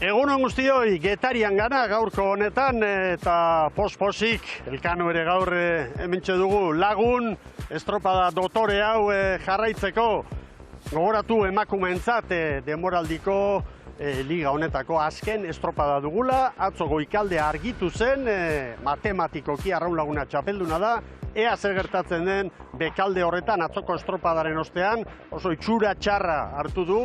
Egunon guztioi, Getarian gana gaurko honetan eta posposik, Elkano ere gaur hementxe dugu lagun, estropada dotore hau jarraitzeko gogoratu emakumeentzat denboraldiko liga honetako azken estropada dugula, atzo goikaldea argitu zen, matematikoki Arraun Laguna txapelduna da, ea zer gertatzen den bekalde horretan atzoko estropadaren ostean, oso itxura txarra hartu du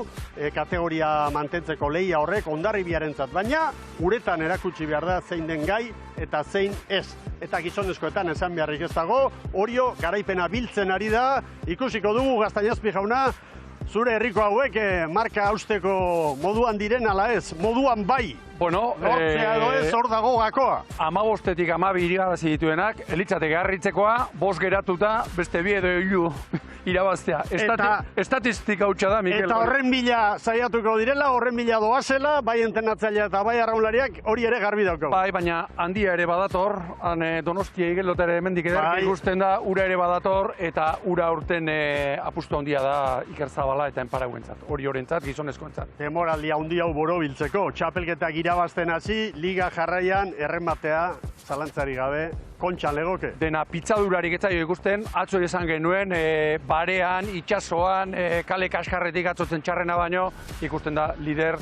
kategoria mantentzeko lehia horrek Hondarribiarentzat, baina uretan erakutsi behar da zein den gai eta zein ez. Eta gizonezkoetan esan beharrik ez dago, Orio garaipena biltzen ari da, ikusiko dugu Gaztañazpi jauna, zure herriko hauek marka hausteko moduan diren ala ez, moduan bai. Bueno, lortzea edo ez hor dago gakoa. 15-tik 12 irabazi dituenak, elitzateke garritzekoa, 5 geratuta, beste 2 edo 3 irabaztea. Estatistika hutsa da, Mikel. Eta horren bila saiatuko direla, horren bila doazela, bai entenatzailea eta bai arraunlariak hori ere garbi dauko. Bai, baina handia ere badator, Donostia igelotare hemendik ederki ikusten da, ura ere badator, eta ura urten apustu handia da Iker Zabala eta Enparauentzat, hori horentzat, gizonezkoentzat. Demoraldia handia hau borobiltzeko, txapelketak irabazten hasi, liga jarraian errematea, zalantzari gabe, kontxan legoke. Dena pitzadurarik etzaio ikusten, atzo esan genuen, barean, itxasoan, kale kaskarretik atzotzen txarrena baino, ikusten da lider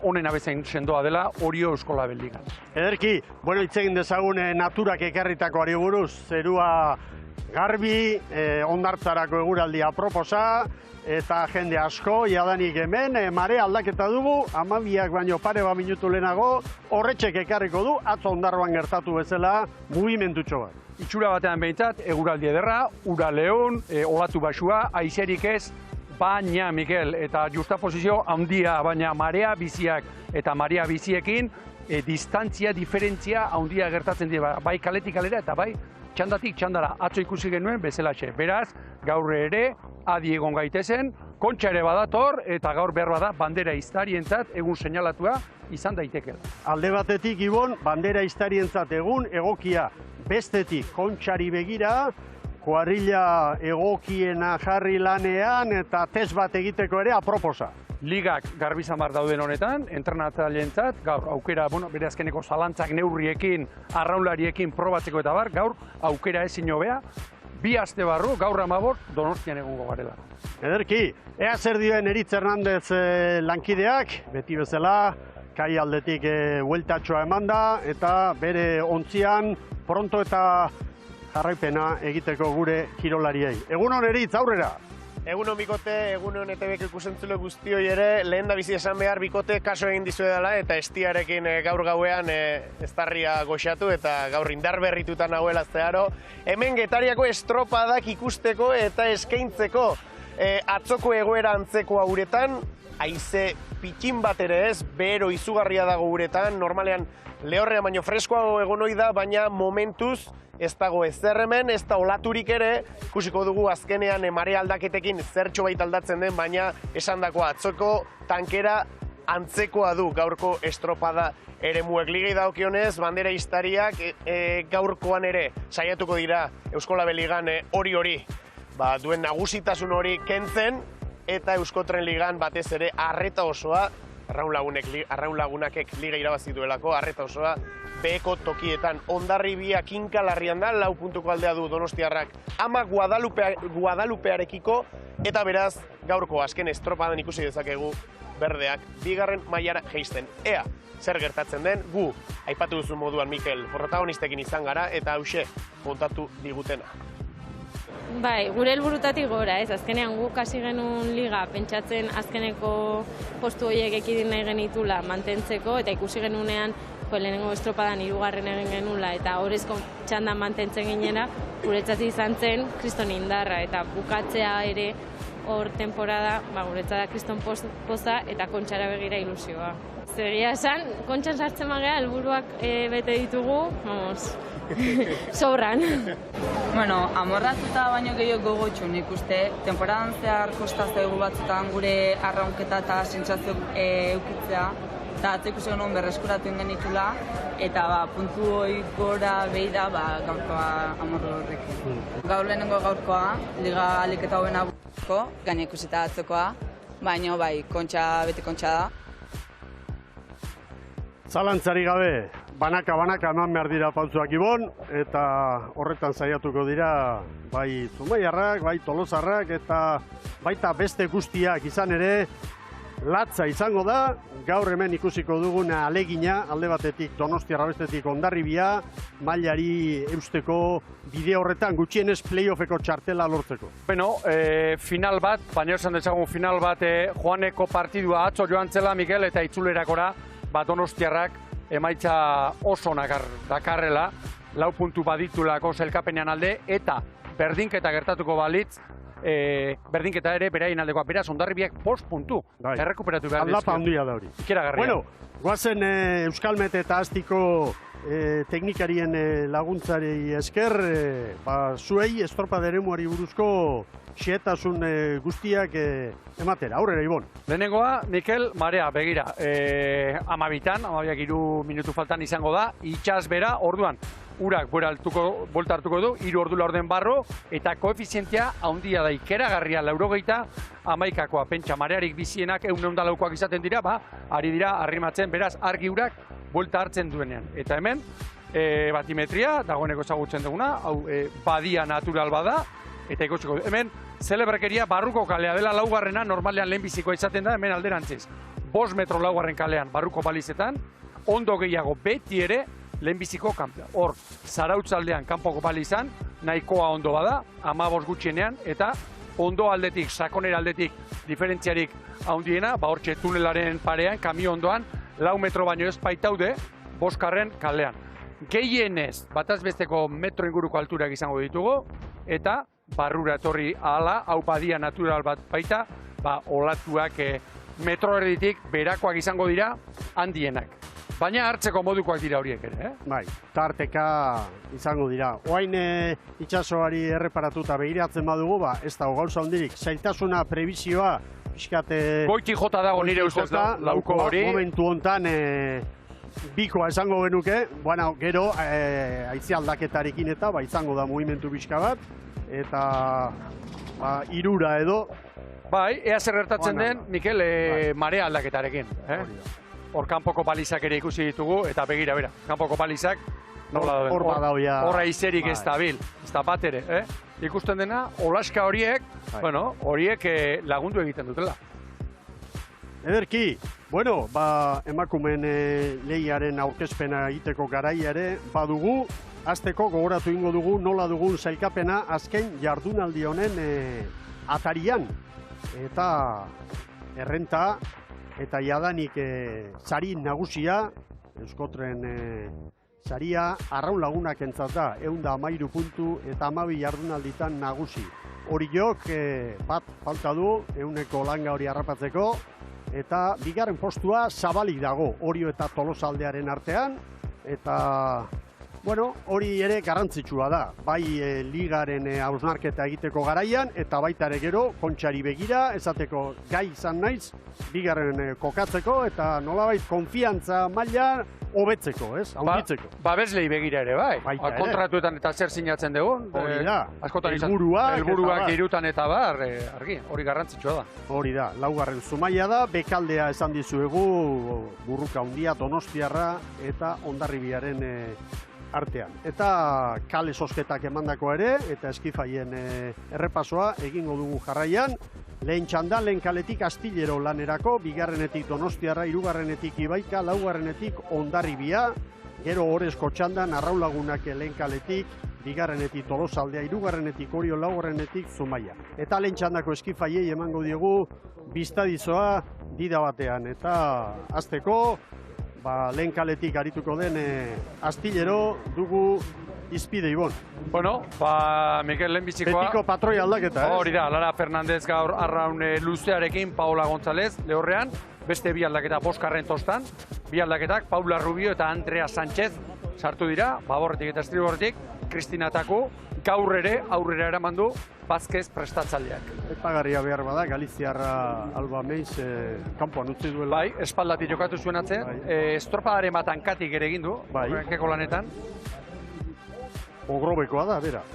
onena bezain sendoa dela, Orio Eusko Label Ligan. Ederki, bueno, itzegin dezagun naturak ekarritakoari buruz, zerua garbi, hondartzarako eguraldia proposa, eta jende asko, jadanik hemen, mare aldaketa dugu, 12 baino pare bat minutu lehenago, horretxek ekarriko du, atzo Hondarroan gertatu bezala, mugimentutxo bat. Itxura batean behintzat, eguraldi ederra, ura lehun, olatu basua, aizerik ez, baina, Mikel, eta justaposizio handia, baina marea biziak eta marea biziekin, distantzia, diferentzia handia gertatzen dira, bai kaletik kalera eta bai txandatik txandara, atzo ikusi genuen bezalaxe. Beraz, gaur ere, adi egon gaitezen, kontxa ere badator, eta gaur behar bada bandera iztarientzat egun seinalatua izan daitekela. Alde batetik, Ibon, bandera iztarientzat egun egokia, bestetik kontxari begira, kuadrilla egokiena jarri lanean eta test bat egiteko ere aproposa. Ligak garbi samar dauden honetan, entrenatzaileentzat, gaur aukera, bere azkeneko zalantzak neurriekin, arraunlariekin probatzeko eta bar, gaur aukera ezin hobea, 2 aste barru, gaur 15 Donostian egongo garela. Ederki, ea zer dioen Eritz Hernandez lankideak, beti bezala, kai aldetik bueltatxoa eman da, eta bere ontzian pronto eta jarraipena egiteko gure kirolariei. Egunon Eritz, aurrera! Egunon bikote, egunon ETBko ikusentzule guztioi ere, lehen da bizi esan behar bikote kaso egin dizuedala eta estiarekin gaur gauean eztarria goxatu eta gaur indar berritutan nagoela zeharo. Hemen Getariako estropadak ikusteko eta eskaintzeko atzoko egoera antzekoa uretan, haize pikin bat ere ez, bero izugarria dago uretan, normalean lehorrean baino freskoago egon ohi da, baina momentuz ez dago ezer hemen, ez da olaturik ere, ikusiko dugu azkenean mare aldaketekin zertxo bait aldatzen den, baina esandakoa atzoko tankera antzekoa du gaurko estropada eremuek. Ligei dagokionez, bandera iztariak gaurkoan ere saiatuko dira Eusko Label Ligan hori duen nagusitasun hori kentzen, eta Euskotren Ligan batez ere arreta osoa, Arraun Lagunakek liga irabazi duelako, arreta osoa, beheko tokietan. Hondarribia kinkalarrian da, 4 puntuko aldea du Donostiarrak, ama Guadalupearekiko, eta beraz, gaurko azken estropadan ikusi dezakegu berdeak, 2. mailara jeisten. Ea, zer gertatzen den, gu, aipatu duzu moduan, Mikel, protagonistekin izan gara, eta hause kontatu digutena. Bai, gure helburutatik gora, ez, azkenean guk hasi genuen liga pentsatzen azkeneko postu horiek ekidin nahi genitula mantentzeko, eta ikusi genunean lehenengo estropadan 3. egin genula eta horrezko txandan mantentzen ginena, guretzat izan zen kriston indarra, eta bukatzea ere hor temporada, guretzat da kriston poza eta kontxara begira ilusioa. Zegia esan, kontxan sartzen magea, helburuak bete ditugu, sobran. Bueno, amorratuta baino gehiago gogotxu nik uste, temporadan zehar kostaztegu batzutan gure arraunketa eta sentsazio eukitzea, eta atzo ikusi genuen berreskuratu genitula, eta puntu hori gora behi da gaurkoa amorru horrekin. Gaur lehenengo gaurkoa, liga aliketa hoena buko, gaina ikusita atzokoa, baina bai, beti kontxa da. Zalantzari gabe, banaka eman behar dira pauzuak Ibon, eta horretan saiatuko dira bai Zumaiarrak, bai Tolosarrak, eta baita beste guztiak izan ere, latza izango da, gaur hemen ikusiko duguna alegina, alde batetik Donostiarra, bestetik Hondarribia, mailari eusteko bide horretan gutxienez playoffeko txartela lortzeko. Bueno, final bat, baina esan dezagun final bat joaneko partidua atzo joan zela, Mikel, eta itzulerakora, Donostiarrak emaitza oso dakarrela, 4 puntu baditulako sailkapenean alde, eta berdinketa gertatuko balitz, berdinketa ere beraien aldekoa. Beraz, Hondarribiak 5 puntu errekuperatu behar dizkio. Aldapa handia da hori. Ikeragarria. Bueno, guazen Euskalmet eta Astiko teknikarien laguntzari esker, zuei estropada eremuari buruzko xehetasun guztiak ematera. Aurrera, Ibon. Lehenengoa, Mikel, marea, begira. 12 minutu faltan izango da, itxas bera, orduan. Urak buelta hartuko du, 3 ordu laurden barro, eta koefizientia handia da ikeragarria 91koa. Pentsa, marearik bizienak 100 izaten dira, ari dira arrimatzen, beraz, argi urak buelta hartzen duenean. Eta hemen, batimetria, dagoeneko ezagutzen duguna, hau badia natural bada, eta ikusiko du. Hemen, zelebrekeria barruko kalea dela laugarrena, normalean lehenbizikoa izaten da, hemen alderantziz. 5 metro laugarren kalean, barruko balizetan, ondo gehiago beti ere, lehenbiziko kanpea. Hor, zarautzaldean kanpoko balizan, nahikoa ondo bada, 15 gutxienean, eta ondo aldetik, sakonera aldetik, diferentziarik handiena, hortxe tunelaren parean, kamio ondoan, 4 metro baino ez baitaude, 5. kalean. Gehienez, bataz besteko metro inguruko alturak izango ditugu, eta barrura etorri ahala, hau badia natural bat baita, olatuak metro erditik berakoak izango dira handienak. Baina hartzeko modukoak dira horiek ere, Bai, tarteka izango dira. Oain itxasoari erreparatuta begiratzen badugu, ez dago gauza handirik. Zailtasuna, prebizioa, pixkate... Goiti jota dago nire ustez da, lauko hori. Momentu hontan bikoa esango genuke, bueno, gero haitzi aldaketarekin eta izango da mugimendu pixka bat, eta 3 edo. Bai, ea zer gertatzen den, Mikel, marea aldaketarekin. Hor kanpoko balizak ere ikusi ditugu, eta begira, bera, kanpoko balizak horra izerik ez da bil, ez da bat ere. Ikusten dena, olaska horiek, horiek lagundu egiten dutela. Ederki, bueno, emakumeen lehiaren aurkezpena egiteko garaia ere badugu, hasteko gogoratu ingo dugu nola dugun sailkapena azken jardunaldi honen atarian. Eta errenta, eta jadanik sari nagusia, Euskotren saria, Arraun Lagunak entzat da, 113 puntu eta 12 jardunalditan nagusi. Hori jok, bat falta du, 100ko langa hori harrapatzeko, eta 2. postua zabalik dago, Orio eta Tolosaldearen artean, eta bueno, hori ere garrantzitsua da, bai ligaren hausnarketa egiteko garaian, eta baita ere gero, kontxari begira, esateko gai izan naiz, 2. kokatzeko, eta nolabait konfiantza maila hobetzeko, handitzeko. Babeslei begira ere, bai. Kontratuetan eta zer sinatzen dugun. Hori da. Helburuak 3 eta bar, argi, hori garrantzitsua da. Hori da, 4. Zumaia da, bekaldea esan dizuegu, burruka handia, Donostiarra eta Hondarribiaren artean. Eta kale sosketak emandako ere, eta eskifaien errepasoa egingo dugu jarraian. Lehen txanda, lehen kaletik Astillero lanerako, 2. Donostiarra, 3. Ibaika, 4. Hondarribia, gero Orezko txandan, Arraun Lagunak lehen kaletik, 2. Tolosaldea, 3. Orio, 4. Zumaia. Eta lehen txandako eskifaiei emango diegu biztadizoa dida batean. Eta hasteko, lehen kaletik arituko den Astillero dugu izpide, Ibon. Bueno, Mikel lehenbizikoa... Betiko patroi aldaketa, Hori da, Lara Fernandez gaur Arraun luzearekin, Paola González, lehorrean, beste 2 aldaketa 5. tostan, 2 aldaketak, Paula Rubio eta Andrea Sánchez sartu dira, baborretik eta estriborretik, Kristina Taku, gaur ere aurrera eraman du Bazkez prestatzaileak. Epagarria behar bada, Galiziarra Alba Meiz kanpoan utzi duela. Bai, espaldatik jokatu zuen atzen, estropadaren bat hankatik ere egin du, horrenkeko lanetan. Ogrobekoa da, bera.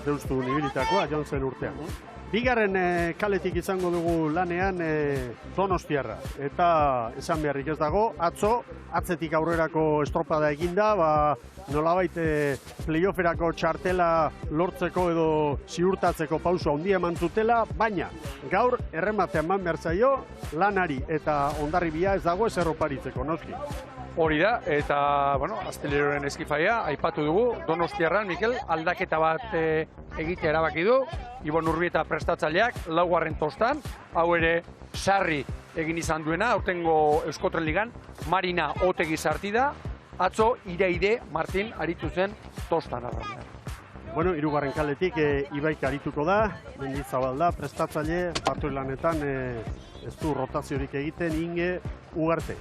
Deustu nibilitakoa, joan zen urtean. Bigarren kaletik izango dugu lanean Donostiarra. Eta esan beharrik ez dago, atzetik aurrerako estropada eginda, nolabait playofferako txartela lortzeko edo ziurtatzeko pauso handia eman zutela, baina gaur errematea eman behar zaio lanari eta Hondarribia ez dago ezer oparitzeko, noski. Hori da, eta, Asteleroren eskifaia, aipatu dugu, Donostiarran, Mikel, aldaketa bat egitea erabaki du, Ibon Urbieta prestatzaileak, laugarren tostan, hau ere sarri egin izan duena, aurtengo Euskotren Ligan, Marina Otegi sarti da, atzo Iraide Martin aritu zen tostan arraunean. Hirugarren kaletik Ibaik arituko da, Mendizabal da, prestatzaile, patruilanetan ez du rotaziorik egiten, Inge Ugarte.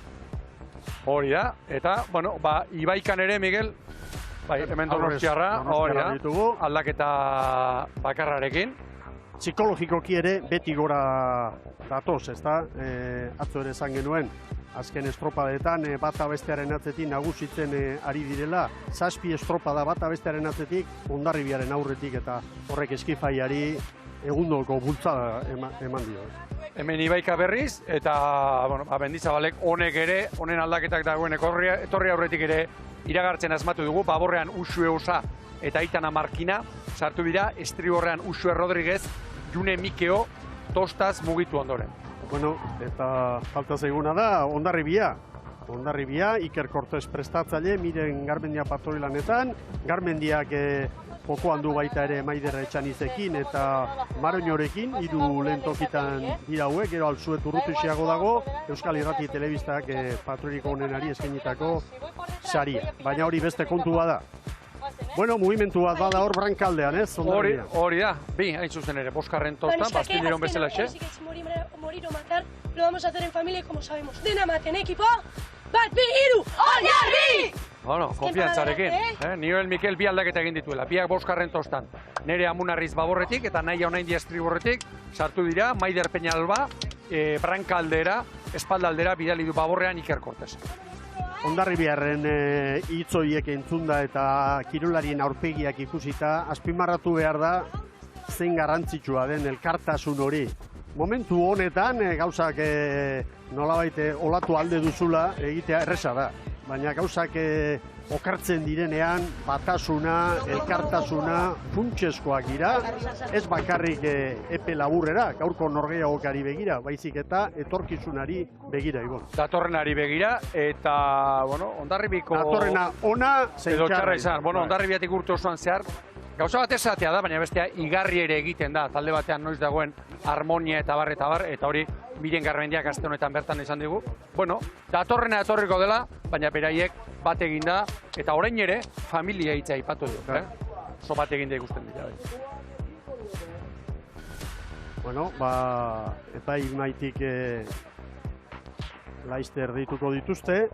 Hori da, eta, Ibaikan ere, Miguel, hemen Donostiarra, hori da, aldaketa bakarrarekin. Psikologikoki ere beti gora datoz, ezta? Atzo ere esan genuen, azken estropadetan bata bestearen atzetik nagusitzen ari direla, 7 estropada bata bestearen atzetik, Hondarribiaren aurretik eta horrek eskifaiari egundoko bultzada eman dio. Hemen Ibaika berriz, eta Mendizabalek honek ere, honen aldaketak dagoen etorri aurretik ere iragartzen asmatu dugu, Baborrean Uxue Osa eta Aitana Markina sartu dira, estriborrean Uxue Rodriguez, June Mikeo, tostaz mugitu ondoren. Eta falta zaiguna da Hondarribia. Hondarribia, Iker Cortés prestatzaile, Miren Garmendia patroilanetan, Garmendiak jokoan du baita ere Maider Etxanizekin eta Maroñorekin, 3 lehen tokitan dira hauek, gero Alzuet Urrutixeago dago, Euskal Irrati Telebistak patroiliko honenari eskainitako saria. Baina hori beste kontua da. Mugimendu bat bada hor brankaldean, ez? Hori da, hain zuzen ere, boskarren tostan, Bastileron bezala xe. Morir o matar, lo vamos a hacer en familia como sabemos. Dena maten, equipo! Bat, bi, hiru, Hondarri! Konfiantzarekin. Nioel Mikel bi aldaketa egin dituela, biak boskarren tostan. Nere Amunarriz Baborretik eta Naia Onaindia Estriborretik sartu dira, Maider Peñalba, brankaldera, espaldaldera, bidali du Baborrean Iker Cortés. Hondarribiarren hitzoiek entzunda eta kirolarien aurpegiak ikusita, azpimarratu behar da zein garrantzitsua den elkartasun hori. Momentu honetan gauzak nolabait olatu alde duzula egitea erresa da. Baina gauzak okartzen direnean, batasuna, elkartasuna, funtsezkoak dira, ez bakarrik epe laburrera, gaurko norgehiagokari begira, baizik eta etorkizunari begira, Ibon. Datorrenari begira, eta, Hondarribiko... Datorrena ona, edo txarra izan. Hondarribiatik urte osoan zehar, gauza bat esatea da, baina bestea igarri ere egiten da, talde batean noiz dagoen harmonia eta bar, eta hori Miren Garmendiak aste honetan bertan izan digu. Datorrena etorriko dela, baina beraiek bat eginda, eta orain ere familia hitza aipatu du. Oso bat eginda ikusten dira. Eta Ignaitik Laister deituko dituzte,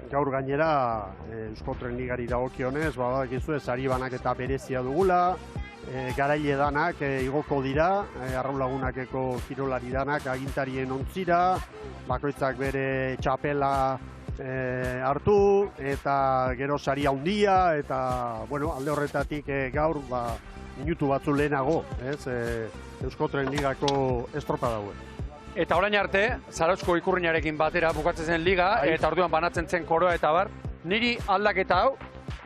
gaur gainera Euskotren Ligari dagokionez, badakizu sari banaketa berezia dugula, garaile danak igoko dira, Arraun Lagunakeko kirolari danak agintarien ontzira, bakoitzak bere txapela hartu, eta gero sari handia, eta alde horretatik gaur minutu batzu lehenago, Euskotren Ligako estropada dauen. Eta orain arte, Zarauzko ikurrinarekin batera bukatzen zen liga, eta orduan banatzen zen koroa eta bar, niri aldaketa hau,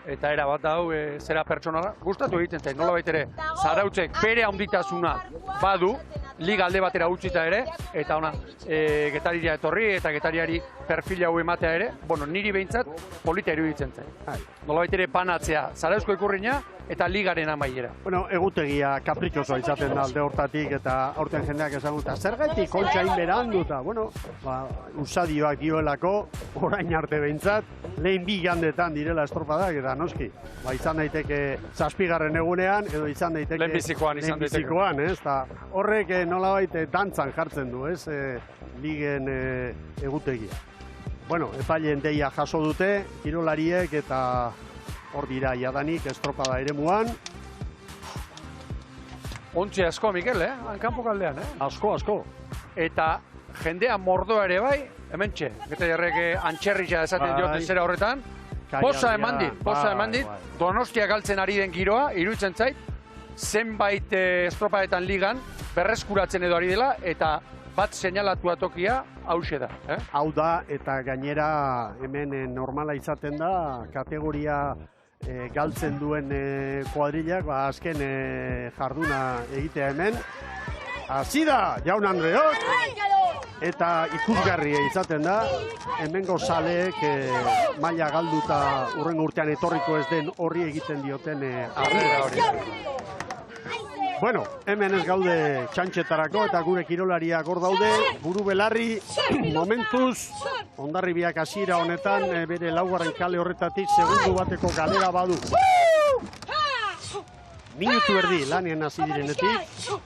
eta era bat hau zera pertsonala, gustatu egiten zen, nola baitere, Zarautzek bere handitasuna badu, liga alde batera utzita ere, eta Getariria etorri eta Getariari perfil hau ematea ere, niri behintzat polita iruditzen zen. Nola baitere banatzea, Zarauzko ikurrina, eta ligaren amaiera. Egutegia kapritxosoa izaten da alde hortatik eta aurten jendeak esan dut, zergatik kontxa inberandu eta, usadioak dioelako, orain arte behintzat, lehen bi gandetan direla estropadak eta noski. Izan daiteke 7. egunean, edo izan daiteke lehenbizikoan, eta horrek nolabait dantzan jartzen du, ligen egutegia. Epaileen deia jaso dute, kirolariek eta hor dira jadanik estropada eremuan. Ontsi asko, Mikel, hankanpo kaldean, Asko. Eta jendea mordoa ere bai, hemen txe, Getariarrek antxerritxa esaten dioten zera horretan, poza eman dit, Donostia galtzen ari den giroa, iruditzen zait, zenbait estropadetan ligan, berreskuratzen edo ari dela, eta bat seinalatua tokia hauxe da. Hau da, eta gainera hemen normala izaten da, kategoria galtzen duen kuadrilak, azken jarduna egitea hemen. Hasi da, Jaun Andreok, eta ikusgarria izaten da, hemengo zaleek maila galduta urrengo urtean etorriko ez den horri egiten dioten Arrera hori. Bueno, hemen ez gaude txantxetarako eta gure kirolariak hor daude, buru belarri, momentuz, Hondarribiak hasiera honetan, bere laugarren kale horretatik segundu bateko galera badu. Minutu erdi lanean hasi direnetik,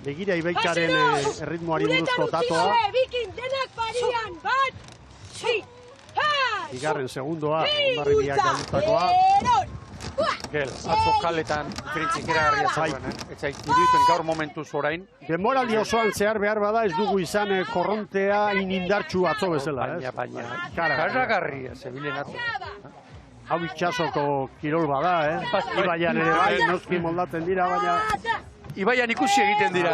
begira Ibaikaren erritmoari buruzko datoa. Bigarren segundoa, Hondarribiak galdutakoa. Gel, atzo kaletan diferentzik eragarria zegoen, Eta iruditen gaur momentuz orain. Denboraldi osoan zehar behar bada ez dugu izan korrontea inindartsu atzo bezala. Baina, karagarria, zebilen atzo. Hau itxasoko kirol bada, Ibaian ere bai, noski moldatzen dira, baina... Ibaian ikusi egiten dira.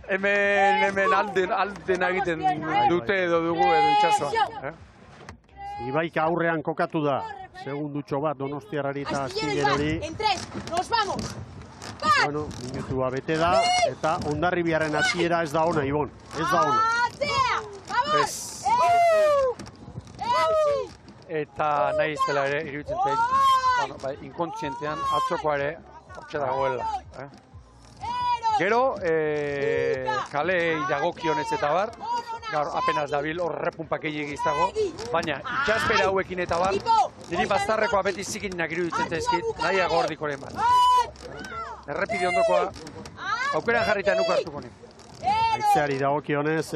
Hemen alden egiten dute edo dugu edo itxasoa. Ibaika aurrean kokatu da. Segundutxo bat Donostiarrari eta Astillero-ri. Bueno, minutua bete da, eta Hondarribiaren hasiera ez da ona, Ibon. Ez da ona. Eta nahi iztela ere, iruditzen zait, inkontzientean atzoko ere hortxe dagoela. Gero, kalei dagokionez eta bar, gaur apenas dabil hor repunpak egiz dago, baina itxaspera hauekin eta bar, niri baztarrekoa beti zikinak iruditzen zaizkit, nahiago hordikoren bat. Errepide ondokoa, aukeran jarrita nuk hartuko nik. Aitzeari dagokionez,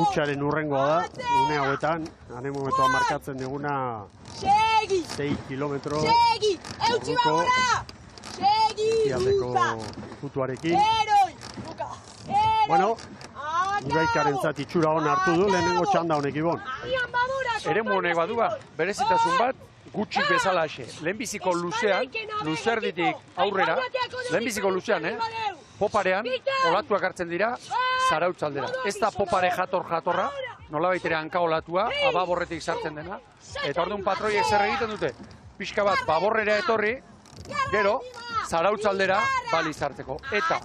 hutsaren urrengoa da, une hauetan, ane momentua markatzen diguna 6 kilometro orduko ialdeko ikutuarekin. Bueno, Ibaikaren zat itxura hon hartu du, lehenengo txanda honek, Ibon. Eremu honek badua, berezitasun bat, gutxik bezalaxe. Lehenbiziko luzean, luzerditik aurrera, lehenbiziko luzean, poparean, olatuak hartzen dira, zarautzaldera. Ez da popare jatorra, nolabait ere hanka olatua, ababorretik sartzen dena, eta orduan patroiek zer egiten dute, pixka bat baborrera etorri, gero, zarautzaldera bali sartzeko. Eta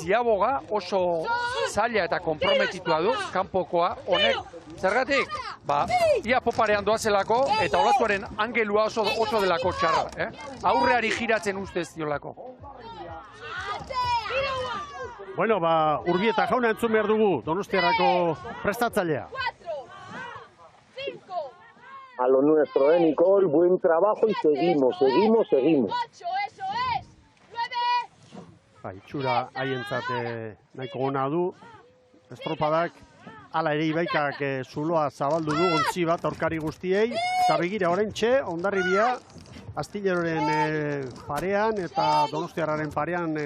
ziaboga oso zaila eta konprometitua du, kanpokoa, honek, zergatik? Ia poparean doazelako, eta olatuaren angelua oso delako txarra. Aurreari giratzen ustez diolako. Bueno, Urbieta jauna entzun behar dugu, Donostiarrako prestatzailea. A lo nuestro, Nicole, buen trabajo y seguimos. Itxura haientzat nahiko ona du, estropadak, hala ere Ibaikak zuloa zabaldu du ontzi bat aurkari guztiei, eta begira oraintxe, Hondarribia, Astilleroren parean eta Donostiarraren parean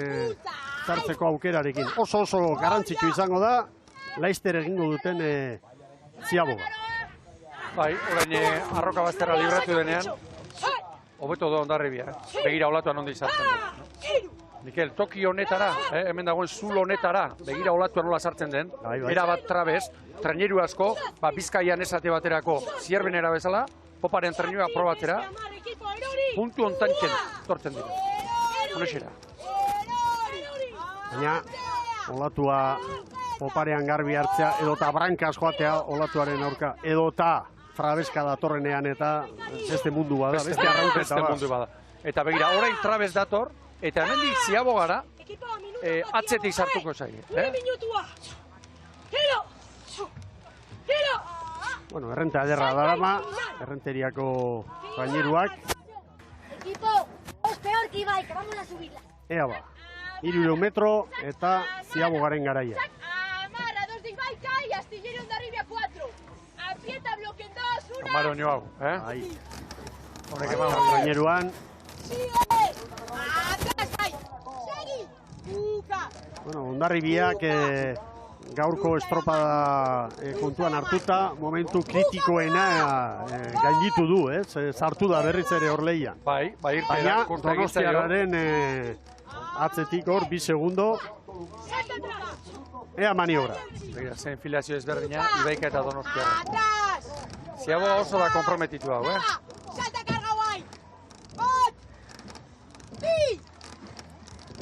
zartzeko aukerarekin. Oso garrantzitsu izango da, Laister egingo duten ziaboga. Orain arroka bazterra libratu denean, hobeto da Hondarribia, begira olatuan ondo izartzen du. Mikel, toki honetara, hemen dagoen zulo honetara, begira olatuan nola sartzen den, era bat trabez, traineru asko, Bizkaian esate baterako zierbenera bezala, poparen trainua probatzera, puntu ontantzen tortzen dira. Honexera. Baina, olatua poparean garbi hartzea, edota brankaz joatea olatuaren aurka, edota trabeska datorrenean eta beste mundu bada, beste arrauketa bada. Eta begira, orain trabez dator, eta hemendik ziabogara atzetik sartuko zaie. Bueno, errenta ederra darama, errenteriako traineruak. Ea ba, 300 metro eta ziabogaren garaia. Amaro nio hau, Honek eman traineruan. Bueno, Hondarribiak gaurko estropada kontuan hartuta, momentu kritikoena gainditu du, sartu da berriz ere hor lehian. Baina Donostiarraren atzetik hor, 2 segundo. ea maniobra. Begira, zen filazio ezberdina, Ibaika eta Donostiarra. Ziaboga oso da komprometitu hau,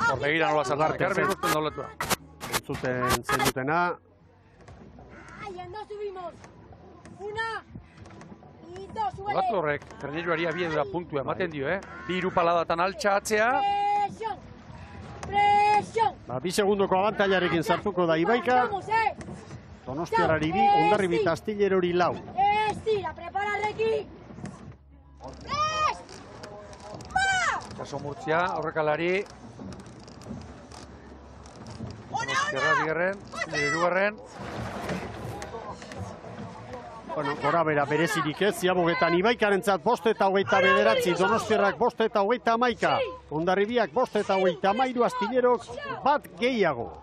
Hor begira nola saltar, garbi ikusten doletua. Entzuten zen dutena. Olatu horrek, treneroari abiedura puntua ematen dio, Bi hiru paladatan altxa atzea. Ba, 2 segundoko abantailarekin sartuko da Ibaika. Donostiarrari 2, Hondarribi eta Astillerori 4. Kaso Murtzia, aurrekalari. Donostiarra bigarren, hirugarren. Bueno, gora bera berezirik ez, Ziabogetan Ibaikarentzat 5:29, Donostiarrak 5:11, Hondarribiak 5:33, Astillerok 1 gehiago.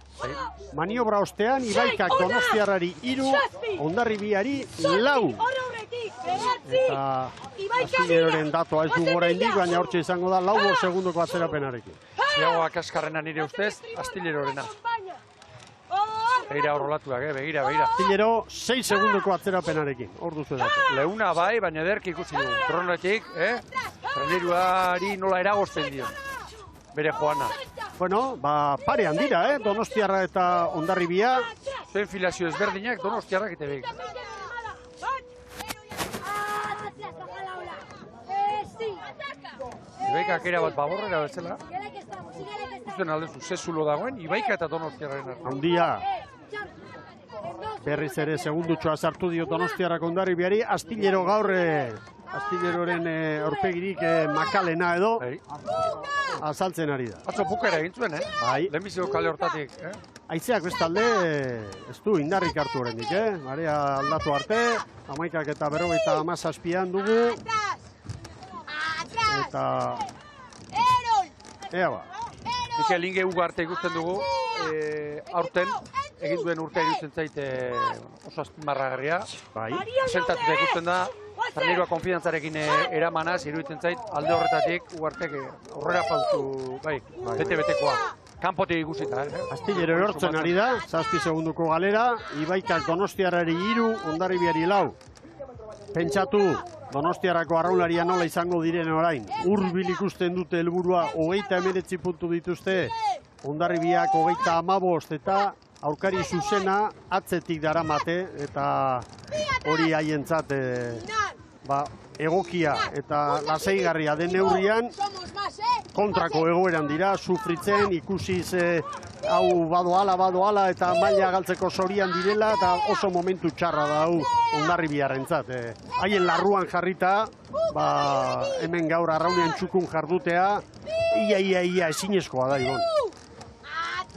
Maniobra ostean, Ibaikak Donostiarrari 3, Hondarribiari 4. Eta Astillerren datua ez du gora indik, baina hortxe izango da 4 segundoko atzerapenarekin. Ziagoak askarrena nire ustez, Astillerorena. Begira horrolatuak, begira. Astillero 6 segundoko atzerapenarekin, hor duzu datu. Leuna bai, baina ederki ikusi du. Kronoetik, treneruari nola eragozten dio. Bere joana. Bueno, ba, parean dira, Donostiarra eta Hondarribia. Zuen filazio ezberdinak, Donostiarrak eta Ibaika. Ibaikak era bat baborrera bezala. Ikusten aldezu, zezulo dagoen, Ibaika eta Donostiarraren artean. Handia. Berriz ere segundutxoa sartu dio Donostiarrak Hondarribiari. Astillero gaur, Astillerroren aurpegirik makalena edo azaltzen ari da. Atzo pukera egin zuen, Bai. Lehenbiziko kale hortatik, Haizeak bestalde ez du indarrik hartu horrendik, Marea aldatu arte, 11 eta 57 dugu. Eta... Ea ba. Mikel Inge ugarte ikusten dugu, aurten, egin duen urtea iruditzen zait oso azpimarragarria. Bai. Sentatuta ikusten da, treneroa konfidantzarekin eramanaz, iruditzen zait, alde horretatik ugartek aurrera pautu, bete-betekoa. Kanpotik ikusita, Astillero erortzen ari da, 7 segunduko galera, Ibaikak Donostiarrari 3, Hondarribiari 4. Pentsatu, Donostiarrako arraularia nola izango diren orain. Hurbil ikusten dute helburua 39 puntu dituzte, Hondarribiak 35 eta aurkari zuzena atzetik daramate eta hori haientzat egokia eta lasaigarria den neurrian kontrako egoeran dira, sufritzen, ikusiz hau badoala eta maila galtzeko zorian direla eta oso momentu txarra da hau Hondarribiarrentzat. Haien larruan jarrita, hemen gaur arraunean txukun jardutea, ia ezinezkoa da, Ibon.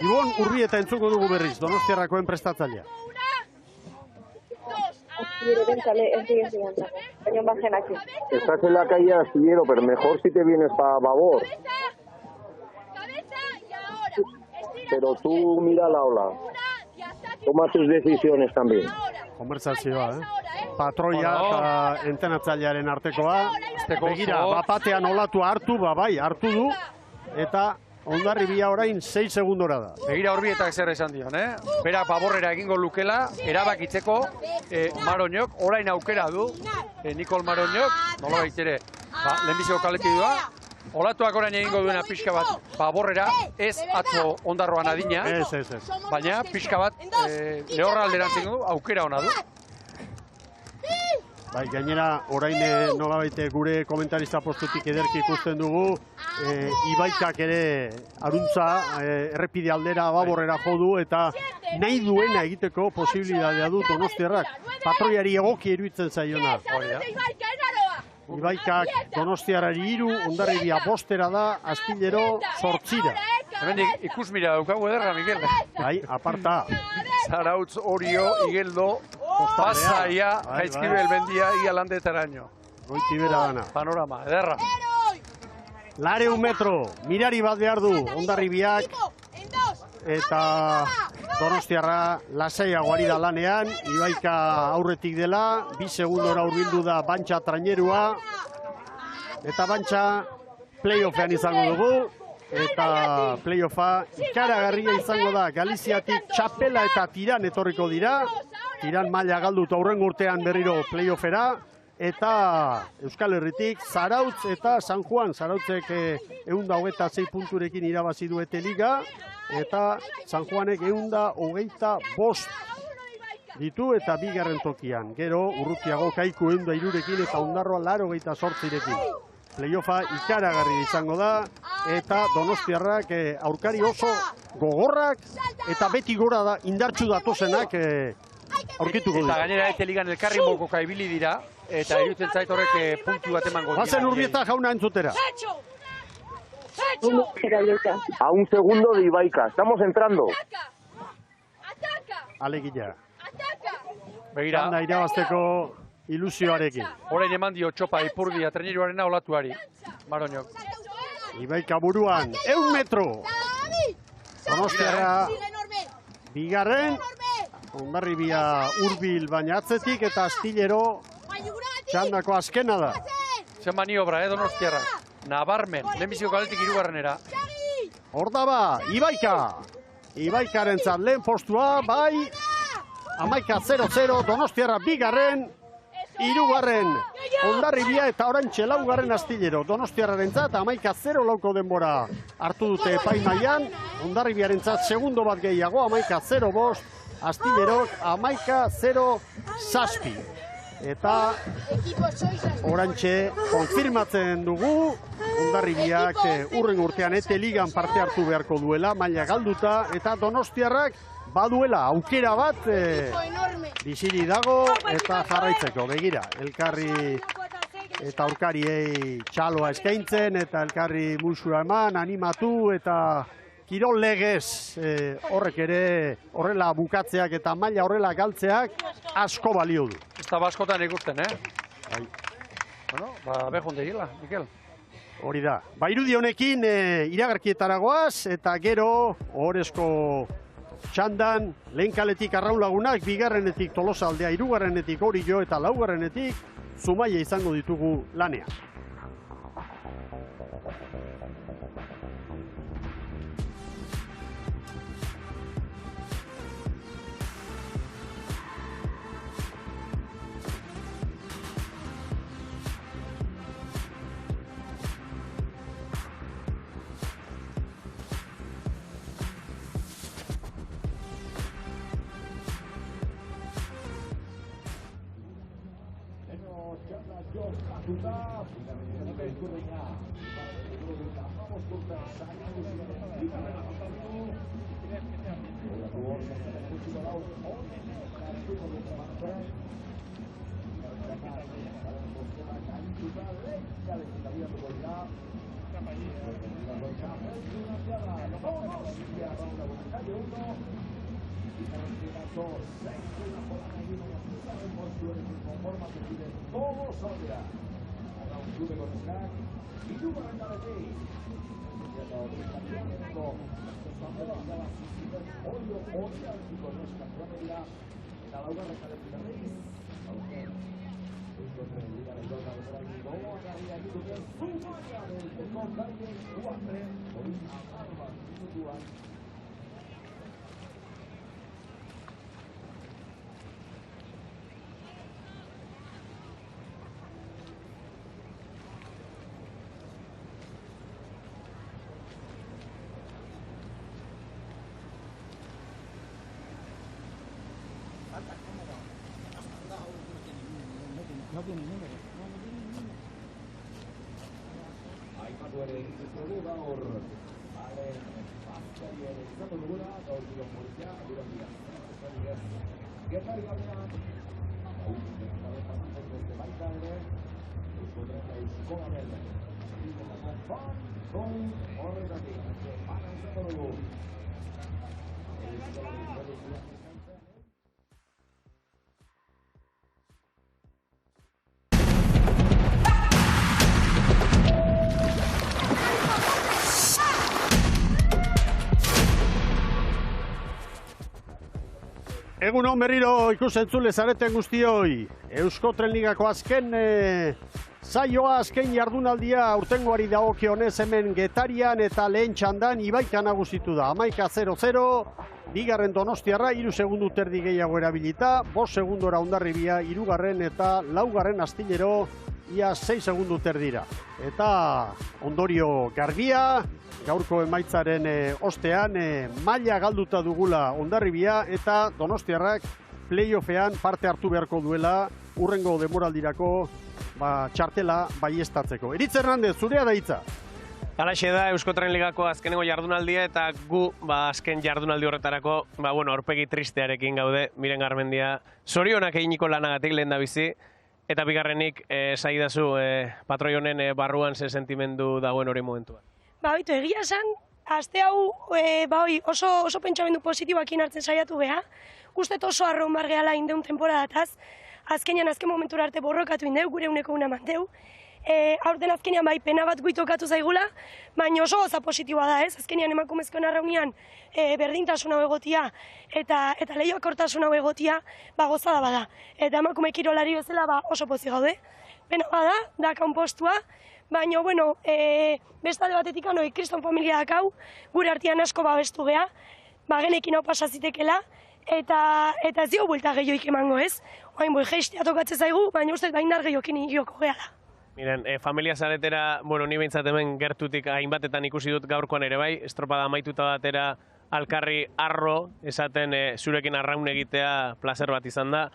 Ibon, Urrieta entzuko dugu berriz, Donostiarrakoen prestatzailea. Estás en la calle Astillero, pero mejor si te vienes para Babor. Pero tú mira la ola. Toma tus decisiones también. Konversazioa, Patroia eta entenatzailearen artekoa. Begira, bapatean olatua hartu du. Eta Hondarribia orain 6 segundora da. Begira Urbietak zer esan dion, Berak baborrera egingo lukela, erabakitzeko Maroñok, orain aukera du, Nikol Maroñok, nola baitere, lehenbiziko kaletidua, olatuak orain egingo duena pixka bat baborrera, ez atzo ondarroan adina, baina pixka bat lehorra alderantzen du, aukera ona du. Bai, gainera, orain nolabait gure komentarista postutik ederki ikusten dugu, Ibaikak ere aruntza errepide aldera baborrera jo du eta nahi duena egiteko posibilitatea du Donostiarrak. Patroiari egoki iruditzen zaiona. Ibaikak Donostiarrari 3, Hondarribia 5 da, Astillero 8. Hemendik ikusmira daukagu ederra, Mikel. Bai, aparta. Zarautz, Orio, Igeldo, Pasaia, Jaizkibel, Bendia, ia landetaraino. Goitibera dana. Panorama, ederra. 100 metro, mirari bat behar du, Hondarribiak. Eta Donostiarra lasaiago ari da lanean, Ibaika aurretik dela, 2 segundora hurbildu da Bantxa trainerua. Eta Bantxa playoffean izango dugu. eta playoffa ikaragarria izango da. Galiziatik Txapela eta Tiran etorriko dira. Tiran maila galdu eta hurrengo urtean berriro playoffera. Eta Euskal Herritik Zarautz eta San Juan. Zarautzek 126 punturekin irabazi duete liga. Eta San Juanek 125 ditu eta bigarren tokian. Gero Urrutiago Kaiku 103rekin eta Ondarroa 88rekin. Playoffa ikaragarri izango da eta Donostiarrak aurkari oso gogorrak eta beti gora da indartsu datozenak aurkituko dira. Eta gainera ligan elkarri mokoka ibili dira eta iruditzen zait horrek puntu bat emango dira. Bazen Urbieta jauna entzutera. A un segundo de Ibaica. Estamos entrando. Alegia. Begira. Txanda irabazteko ilusioarekin. Orain eman dio txopa Ipurdia treneroarena olatuari. Maroñok. Ibaika buruan, 100 metro. Donostiarra bigarren. Hondarribia hurbil baina atzetik eta Astillero txandako azkena da. Zen maniobra, Donostiarra. Nabarmen, lehenbiziko kaletik hirugarrenera. Hor da ba, Ibaika. Ibaikaren lehen postua, bai. Amaika 0-0, Donostiarra bigarren. Hirugarren Hondarribia eta oraintxe laugarren Astillero. Donostiarrarentzat amaika 0 lauko denbora hartu dute epaimailan. Hondarribiarentzat segundo bat gehiago, amaika 0-5. Astillerok amaika 0-7. Eta oraintxe konfirmatzen dugu Hondarribiak hurrengo urtean ligan parte hartu beharko duela, maila galduta, eta Donostiarrak baduela aukera bat biziri dago eta jarraitzeko. Begira, elkarri eta aurkariei txaloa eskaintzen eta elkarri musua eman, animatu eta kirol legez horrek ere horrela bukatzeak eta maila horrela galtzeak asko balio du. Ez da baskotan ikusten, Bai. Bueno, behon degila, Mikel. Hori da. Irudi honekin iragarkietaragoaz eta gero ohorezko txandan lehen kaletik Arraunlagunak, bigarrenetik Tolosa aldea, hirugarrenetik Orio eta laugarrenetik Zumaia izango ditugu lanean. Egun hon berriro ikusentzule zareten guztioi. Eusko Trenligako azken Zaioa azken jardunaldia aurtengoari dagokionez hemen Getarian eta lehen txandan Ibaika nagusitu da. 11-0-0, bigarren Donostiarra 3 segundu terdi gehiago erabilita, 5 segundora Hondarribia, 3. eta 4. Astillero ia 6 segundu terdira. Eta ondorio garbia, gaurko emaitzaren ostean, maila galduta dugula Hondarribia eta Donostiarrak playoffean parte hartu beharko duela urrengo demoraldirako txartela baiestatzeko. Eritz Hernandez, zurea da hitza. Halaxe da Euskotren Ligako azkenengo jardunaldia eta gu azken jardunaldi horretarako aurpegi tristearekin gaude. Miren Garmendia, zorionak eginiko lanagatik lehen da bizi, eta bigarrenik saidazu patroi honen barruan ze sentimendu dagoen hori momentua. Baitu, egia esan, aste hau oso pentsamendu positiboakin hartzen saiatu geha. Guztet oso arron bar gehala indeun temporadataz. Azkenean azken momentura arte borrokatu indeu, gure uneko una manteu. Aurten azkenean bai pena bat guitokatu zaigula, baina oso goza positiboa da, ez? Azkenean emakumezkoen arraunian berdintasun hau egotia eta lehiakortasun hau egotia goza da bada. Eta emakume kirolari bezala oso pozik gaude. Pena bada, da kanpostua, baina, bestalde batetik kriston familia dakau, gure artean asko babestu geha, genekin hau pasazitekela, eta ez dio buelta gehioik emango ez. Oain geistea tokatzen zaigu, baina uste indar gehiokin joko geha da. Miren, familia zaretera, ni behintzat hemen gertutik hainbatetan ikusi dut gaurkoan ere bai, estropada amaituta batera alkarri arro, esaten zurekin arraun egitea plazer bat izan da.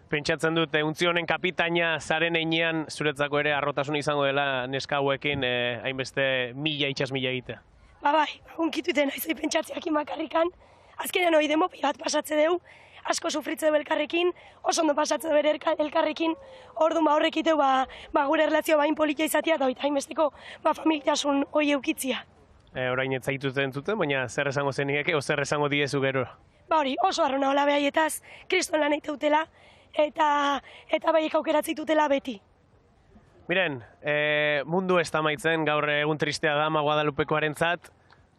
Pentsatzen dut, untzi honen kapitaina zaren einean zuretzako ere arrotasun izango dela neska hauekin hainbeste itxas mila egitea. Bai, unkituiten naizoi pentsatzeakin bakarrikan. Azkenean hori demopi bat pasatze deu, asko sufritze du elkarrekin, oso ondo pasatze du bere elkarrekin, orduan horrekiteu gure erlazioa bain politia izatea eta hainbesteko familitasun hori eukitzia. Orain ez zaituten zuten, baina zer esango zenieke, o zer esango diezu gero? Hori, oso arrona hola behaietaz, kriston lan eiteutela, eta baiek aukeratzitutela beti. Miren, mundu ez da maitzen, gaur egun tristea da Guadalupekoarentzat,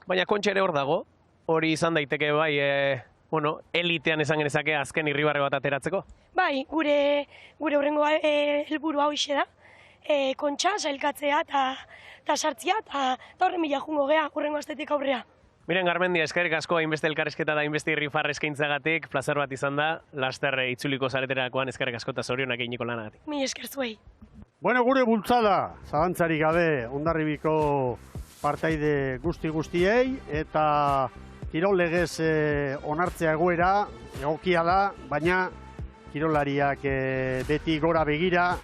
baina Kontxa ere hor dago, hori izan daiteke bai, elitean esan genezake azken irribarre bat ateratzeko? Bai, gure hurrengo helburu hau ixe da. Kontxa, sailkatzea eta sartzia, eta horren mila jungo geha hurrengo astetik aurrea. Miren Garmendia, eskerrik asko hainbeste elkarrezketa da hainbeste irrifarre eskaintzagatik, plazer bat izan da, laster itzuliko zareterakoan eskerrik asko eta zorionak eginiko lanagatik. Mi esker zuei. Gure bultzada, zalantzarik gabe Hondarribiko partaide guztiei, eta kirol legez onartzea egoera, egokia da, baina kirolariak beti gora begira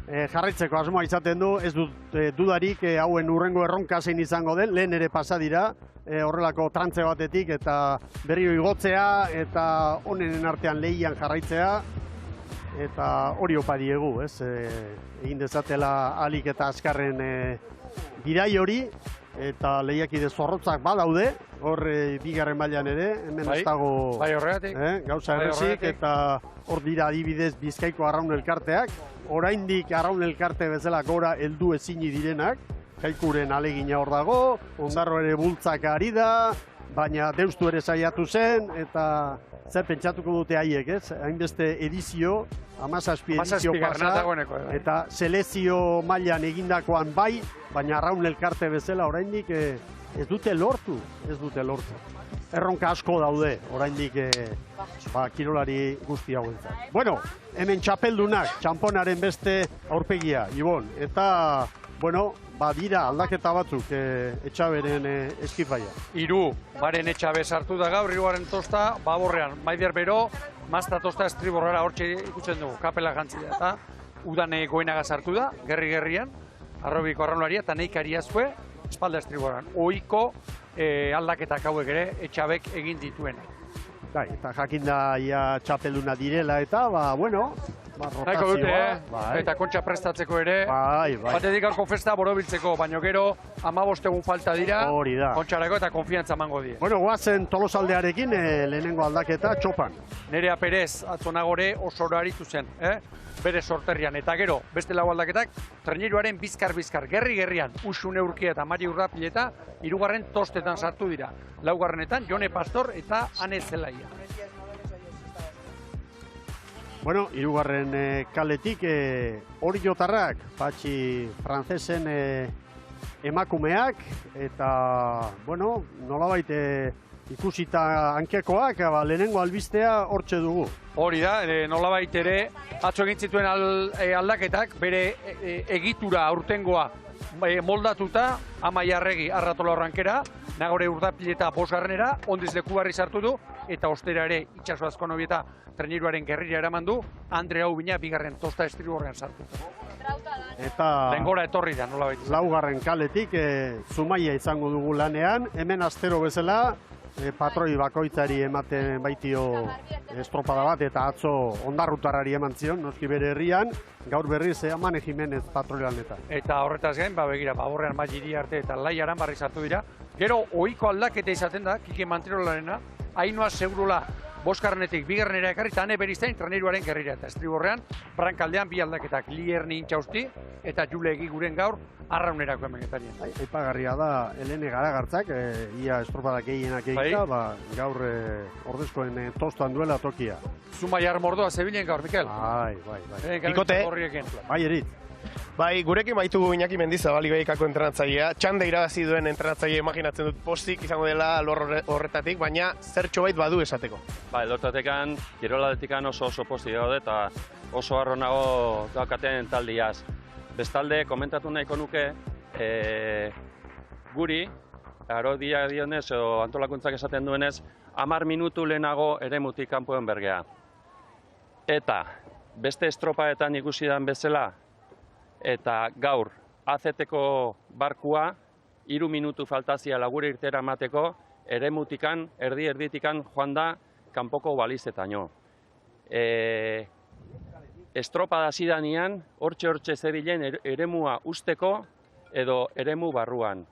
jarraitzeko asmoa izaten du, ez dut dudarik hauen urrengo erronka zein izango den, lehen ere pasa dira, horrelako trantze batetik eta berriro igotzea eta honenen artean lehian jarraitzea, eta hori opa diegu, egin dezatela ahalik eta azkarren bidai hori, eta lehiakide zorrotzak badaude, hor bigarren mailan ere, hemen ez dago gauza errezik, eta hor dira adibidez Bizkaiko Arraun Elkarteak, oraindik Arraun Elkarte bezala gora heldu ezini direnak, Jaikuren alegina hor dago, Ondarro ere bultzak ari da, baina Deustu ere saiatu zen, eta zer pentsatuko dute haiek, hainbeste edizio, 17 edizio pasa, eta selezio mailan egindakoan bai, baina Arraun Elkarte bezala oraindik ez dute lortu. Erronka asko daude oraindik kirolari guzti hauentzat. Bueno, hemen txapeldunak, txamponaren beste aurpegia, Ibon, eta dira aldaketa batzuk Etxaberen eskifaia. 3, baren Etxabe sartu da gaur, 3. tosta, baborrean, Maider Bero, mazta tosta estriborrara hortxe ikutzen dugu, kapela jantzia, eta udane goenaga sartu da, gerri-gerrian, Arrobiko arraunlaria, eta neikari azue, espalda estriborran. Oiko aldaketak hauek ere Etxabek egin dituen. Eta jakinda txapelduna direla, eta Nahiko dute, eta Kontxa prestatzeko ere, batetik gaurko festa borobiltzeko, baina gero 15 egun falta dira, Kontxarako eta konfiantza emango die. Goazen Tolosaldearekin lehenengo aldaketa txopan. Nerea Perez atzonagore osoro aritu zen, bere sorterrian, eta gero beste lau aldaketak, traineruaren bizkar-bizkar, gerri-gerrian, Uxune Urkia eta Mari Urrapileta, 3. tostetan sartu dira. 4. Jone Pastor eta Ane Zelaia. Bueno, hirugarren kaletik hori jotarrak, Patxi Frantzesen emakumeak, eta, bueno, nolabait ikusita hankekoak, lehenengo albistea hortxe dugu. Hori da, nolabait ere, atzo egin zituen aldaketak, bere egitura aurtengoa moldatuta, Amaia Arregi Arratola Horrankera, Nagore Urdapileta bosgarrenera, ondiz Lekubarri sartu du, eta ostera ere Itxaso Azkonobieta treniruaren gerrira eraman du, Andre Aubina bigarren tosta estriborrean sartu. Eta lengora etorri da, nolabait. Laugarren kaletik Zumaia izango dugu lanean, hemen astero bezala, patroi bakoitzari ematen baitio estropada bat, eta atzo ondarrutarrari eman zion, noski bere herrian, gaur berriz Amane Jimenez patroi lanetan. Eta horretaz gain, begira, Baborrean Magiri arte eta Lai Aranbarri sartu dira. Gero, ohiko aldaketa izaten da, Kike Manterolarena, Ainhoa Segurola bosgarrenetik bigarrenera ekarri, eta ane beriztain treniruaren gerrira. Eta estriborrean, brankaldean bi aldaketak, Lierni Intxausti eta Jule Egiguren gaur arraunerako emenetarien. Aipagarria da, Helene Garagartzak, ia estropadak gehienak egita, gaur ordezkoen tostan duela tokia. Zumaiar mordoa zebilen gaur, Mikel? Bai. Bikote. Bai, erit. Bai, gurekin baitugu Iñaki Mendizabal Ibaikako entrenatzailea. Txanda irabazi duen entrenatzaile imaginatzen dut pozik izango dela lor horretatik, baina zertxo bait badu esateko. Bai, lortatekan, kirolatikan oso pozik gaude eta oso harronago daukaten taldiaz. Bestalde, komentatu nahiko nuke, guri, arodia dionez, o antolakuntzak esaten duenez, 10 minutu lehenago eremutik kanpoen bergea. Eta, beste estropaetan ikusidan bezala, eta gaur, AZT-ko barkua, 3 minutu faltazia lagure irtera emateko, eremutikan, erditikan joan da, kanpoko balizetaino. Estropada zidanean, hortxe zebilen eremua usteko edo eremu barruan.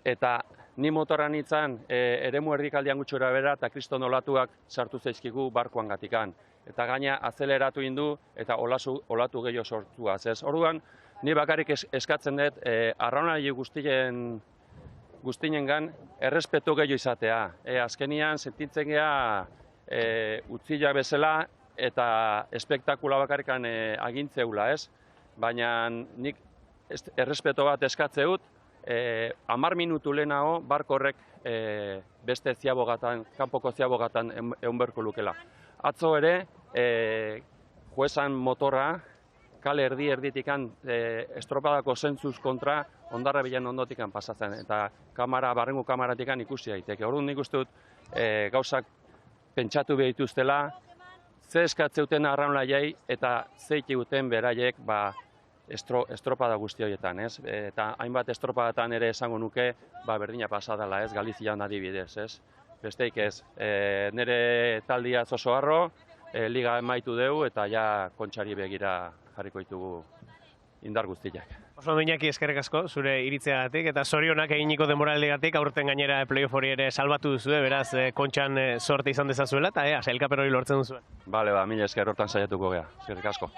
Eta ni motoran itzan eremu erdikaldian gutxura bera eta kriston olatuak sartu zaizkigu barkuan gatikan. Eta gaina azeleratu indu eta olatu gehiago sortuaz. Orduan, ni bakarrik eskatzen dut arraunari guztiengan errespetu gehiago izatea. Azkenian, sentitzen geha utzila bezala, eta espektakula bakarrikan agintzeula, ez? Baina nik errespeto bat eskatzeut, 10 minutu lehenago barko horrek beste ziabogatan, kanpoko ziabogatan egun berko lukela. Atzo ere, juezan motorra, kale erditikan estropadako zentzuz kontra ondarra bilan ondotikan pasatzen, eta barrengo kamaratikan ikusi daiteke. Orduan nik uste dut gauzak pentsatu behituztela, ze eskatzeuten arraunlaiei eta ze ikiguten beraiek estropada guzti horietan, ez? Eta hainbat estropadatan ere esango nuke, berdina pasadala, ez? Galizian adibidez, ez? Besteik ez, nire taldia oso harro, liga emaitu dugu eta ja kontxari begira jarriko ditugu indar guztiak. Oso ondo Iñaki, eskerrik asko, zure iritzeagatik eta zorionak eginiko denboraldiagatik, aurten gainera playoff hori ere salbatu duzu, beraz kontxan sorte izan dezazuela eta sailkapen hori lortzen duzuen. Bale, mila esker hortan saiatuko gea, eskerrik asko.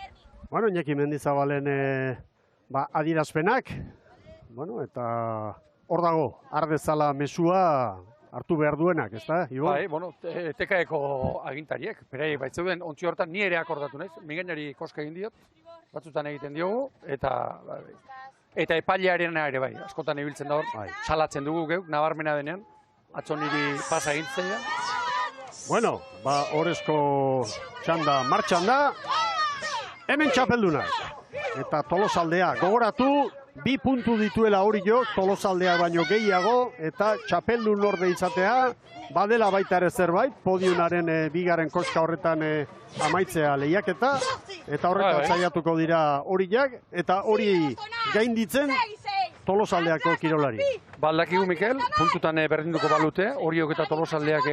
Bueno, Iñaki Mendizabalen adierazpenak, eta hor dago, ardezala mesua hartu behar duenak, ez da, Ibo? Bai, TKeko agintariek, berei baitzeuden ontzi hortan ni ere akordatu naiz, migainari koska egin diot, batzutan egiten diogu, eta epailearen ere bai, askotan ibiltzen da hor, salatzen dugu geuk, nabarmena denean, atzo niri pasa egintzea. Bueno, horrezko txanda martxan da, hemen txapeldunak, eta Tolosaldea gogoratu, 2 puntu dituela hori jo, Tolosaldea baino gehiago, eta txapeldun lorde izatea, badela baita ere zerbait, podiunaren bigarren koska horretan amaitzea lehiaketa, eta horretan saiatuko dira horiak, eta hori gainditzen Tolosaldeako kirolari. Baldakigu, Mikel, puntutan berdinduko balute, horiok eta Tolosaldeak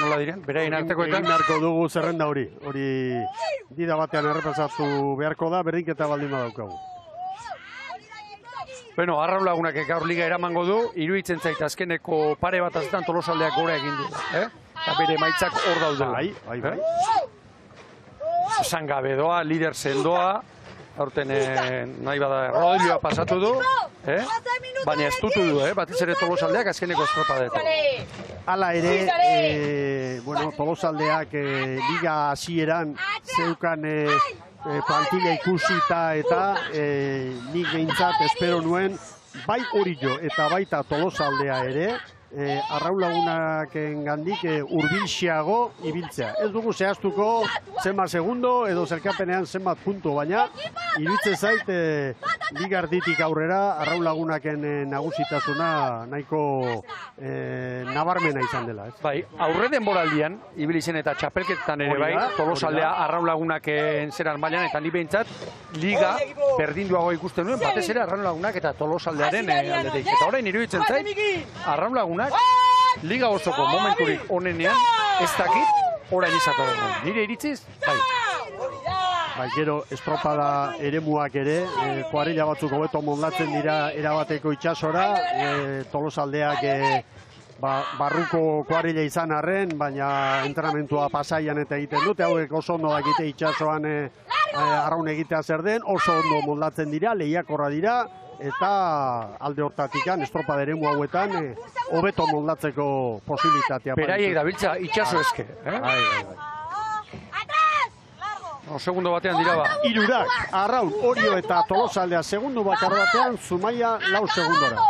nola diren, beraien artekoetan. Egin beharko dugu zerrenda hori dida batean errepasatu beharko da, berdinketa baldin badaukagu. Bueno, arraun lagunak gaur liga eramango du, iruditzen zait azkeneko pare bat azetan Tolosaldeak gora egin du. Eta bere maitzak hor daudela. Bai. Esan gabe doa, lider sendoa, aurten nahi bada Rodilloa pasatu du, baina ez dutu du, batez ere Tolosaldeak azkeneko estropadetan. Hala ere, Tolosaldeak liga hasieran zeukan plantilla ikusita eta nik behintzat espero nuen bai Orio eta baita Tolosaldea ere Arraunlagunak gandik hurbilxeago ibiltzea. Ez dugu zehaztuko zenbat segundo edo zerkapenean zenbat puntu, baina iruditzen zait ligarditik aurrera Arraunlagunaken nagusitasuna nahiko nabarmena izan dela. Bai, aurre denboraldian, ibili zen eta txapelketan ere bai, Tolosaldea Arraunlagunaken zeran mailan eta ni behintzat liga berdinduago ikusten nuen, batez ere Arraunlagunak eta Tolosaldearen aldetik. Eta orain iruditzen zait, Arraunlagunak liga osoko momenturik onenean ez dakit orain izatu dugu. Nire iritziz, bai. Bai, gero estropada eremuak ere, kuarilla batzuk hobeto moldatzen dira erabateko itsasora, Tolosaldeak barruko kuarilla izan arren, baina entrenamentua pasaian eta egiten dute, hauek oso ondo dakite itsasoan arraun egitea zer den, oso ondo moldatzen dira, lehiakorra dira, eta alde hortatikan estropada eremu hauetan hobeto moldatzeko posibilitatea. Beraiek dabiltza itsaso eske. Segundo batean dira ba. Hirurak, Arraun, Orio eta Tolosaldea segundo bakar batean, Zumaia 4 segundora.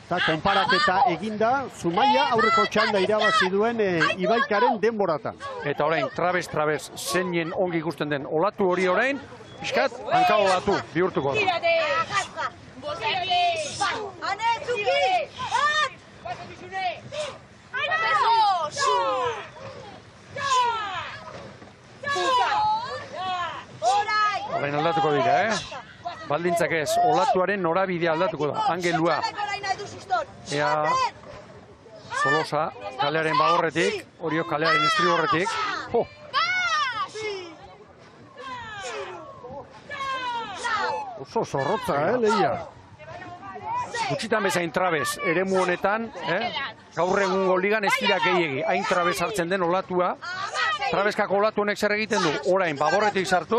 Eta konparaketa eginda, Zumaia aurreko txanda irabazi duen Ibaikaren denboratan. Eta orain, trabez, zeinen ongi ikusten den olatu hori orain, pixkat, hanka olatu bihurtuko da. Orain aldatuko dira, Baldintzak ez, olatuaren norabidea aldatuko da, angelua. Ea, Tolosa, kalearen bagorretik, Orio kalearen estriborretik. Oso zorrotza, lehia. Gutxitan bezain trabez, eremu honetan, gaur egungo ligan ez dira gehiegi, hain trabez hartzen den olatua. Trabezkako olatu honek zer egiten du, orain baborretik sartu,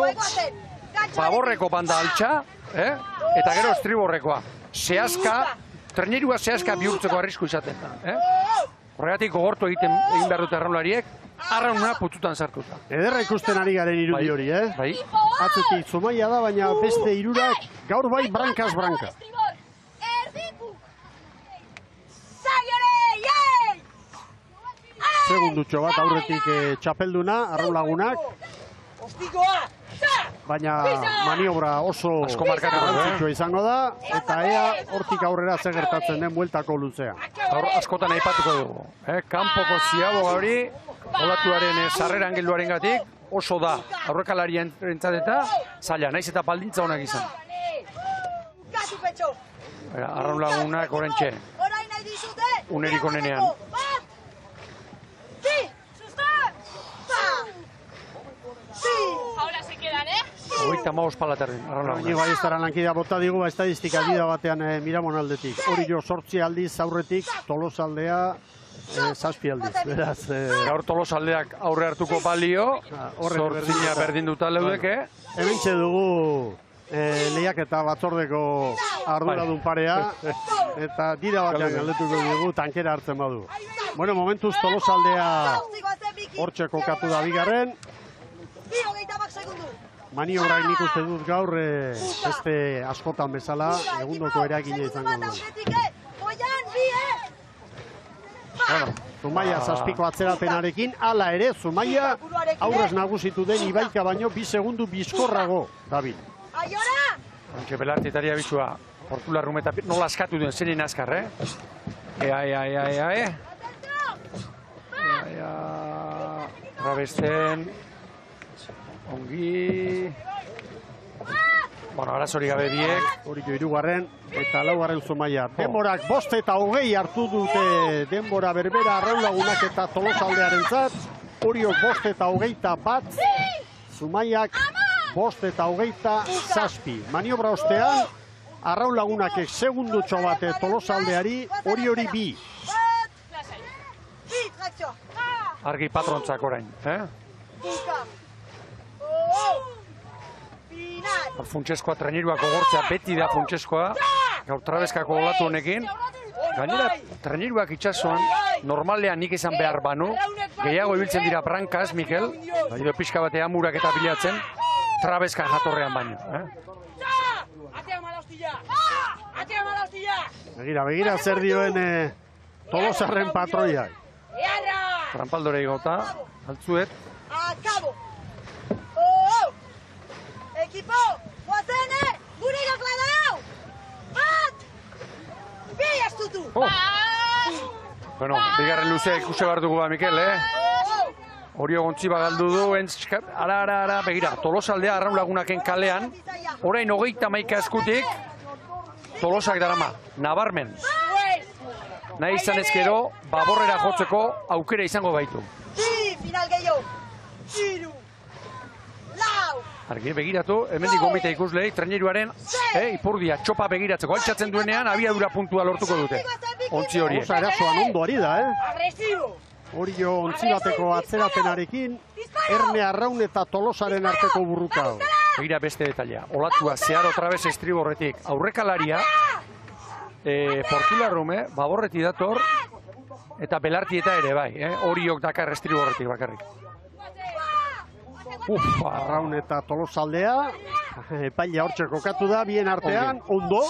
baborreko banda altxa, eta gero estriborrekoa. Zehazka, trenerua zehazka bihurtzeko arrisku izaten da. Horregatik gogortu egin behar dute arraunlariek, arrauna putzutan sartuta. Ederra ikusten ari garen irudi hori, Bai. Atzetik Zumaia da, baina beste hirurak gaur bai brankaz branka. Segundutxo bat aurretik txapelduna, Arraunlagunak. Baina maniobra oso garrantzitsua izango da, eta ea hortik aurrera ze gertatzen den bueltako luzea. Gaur askotan aipatuko dugu. Kanpoko ziaboga hori, olatuaren sarrera angeluaren gatik, oso da aurrekalarien entzateta, zaila, naiz eta baldintza honak izan. Arraunlagunak orentxe, unerik onenean. Hogeita maus palaterrin, Arraunlagunak. Bai ez dara lankidea bota digu, estadistika gida batean Miramon aldetik. Orio 8 aldiz aurretik, Tolosaldea 7 aldiz. Beraz, gaur Tolosaldeak aurre hartuko balio, 8 berdinduta leudeke. Hementxe dugu lehiak eta batzordeko arduradun parea, eta dira batean galdetuko dugu tankera hartzen badu. Bueno, momentuz Tolosaldea hortxe kokatu da bigarren. Maniobrak nik uste dut gaur beste askotan bezala egundoko eragina izango du. Zumaia 7ko atzerapenarekin, hala ere Zumaia aurrez nagusitu den Ibaika baino 2 segundu bizkorrago dabil. Antxe belartitaria bitxua, Portula Rumeta nola askatu duen zenin azkar, Ea. Trabesten. Ongi. Bueno, arazori gabe biek. Orio 3. eta 4. Zumaia. Denborak 5 eta 20 hartu dute denbora berbera Arraunlagunak eta Tolosaldearentzat. Orio 5 eta 21. Zumaiak 5 eta 27. Maniobra ostean, Arraunlagunak segundutxo bat Tolosaldeari, Oriori 2. Argi patrontzak orain, Funtseskoa treneruak gogortzea beti da funtseskoa, gaur trabezkako olatu honekin. Gainera, treneruak itsasoan normalean nik izan behar banu, gehiago ibiltzen dira brankaz, Mikel, edo pixka batean murak eta bilatzen, trabezkan jatorrean baino. Begira zer dioen Tolosarren patroiak. Trampaldore igota, altzuet. Akabo! Ekipo! Guazene! Gure gokla dau! Bat! Bi astutu! Bueno, bigarren luze ikusi behar dugu ba, Mikel, Orio Gontziba galdu du, ara, begira, Tolosaldea Arraun Lagunaken kalean, orain 31 eskutik, Tolosak darama, nabarmen. Nahi izan ezkero, baborrera jotzeko aukera izango baitu. Final gehiago! Iru! Lau! Argi, begiratu, hemendik gomita ikuslei, traineruaren ipurdia, txopa begiratzeko, altxatzen duenean, abiadura puntua lortuko dute. Ontzi horiek. Tolosa erasoan ondo ari da, Agresibo! Orio ontzi bateko atzerapenarekin, Erne Arraun eta Tolosaren arteko burruka. Begira beste detalia. Olatua zehar otrabez estriborretik aurrekalaria, Portularrume, baborreti dator, eta belartieta ere bai, Oriok dakar estriborretik bakarrik. Arraun eta Tolosaldea, epaila hortxe kokatu da, bien artean, ondo.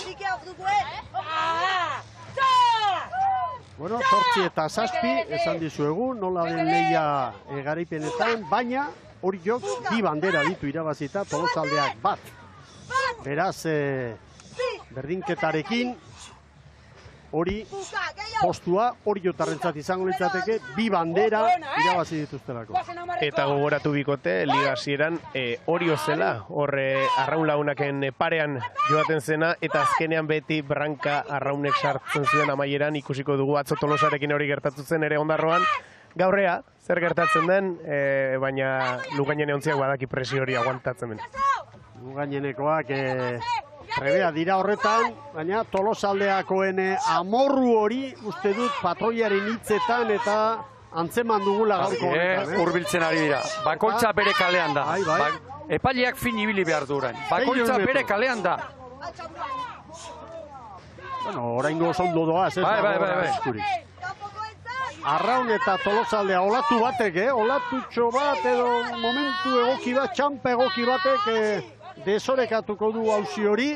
Bueno, 8 eta 7, esan dizuegu, nola den lehia garaipenetan, baina Oriok bi bandera ditu irabazita, Tolosaldeak bat. Beraz, berdinketarekin, hori postua Oriotarrentzat izango litzateke bi bandera irabazi dituztelako. Eta gogoratu bikote, liga hasieran Orio zela, horre Arraun Lagunaken parean joaten zena, eta azkenean beti Branka Arraunek sartzen zuen amaieran, ikusiko dugu atzo Tolosarekin hori gertatu zen ere Ondarroan. Gaurrea, zer gertatzen den, baina Lugainen eontziak badaki presio hori aguantatzen den. Lugainenekoak trebea dira horretan, baina Tolosaldeakoen amorru hori uste dut patroiaren hitzetan eta antzeman dugula gaurko honetan. Hurbiltzen ari dira. Bakoitza bere kalean da. Epaileak fin ibili behar du orain. Bakoitza bere kalean da. Bueno, oraingo ondo doaz, ez? Bai. Arraun eta Tolosaldea olatu batek, olatutxo bat edo momentu egoki bat, txampa egoki batek desorekatuko du auzi hori.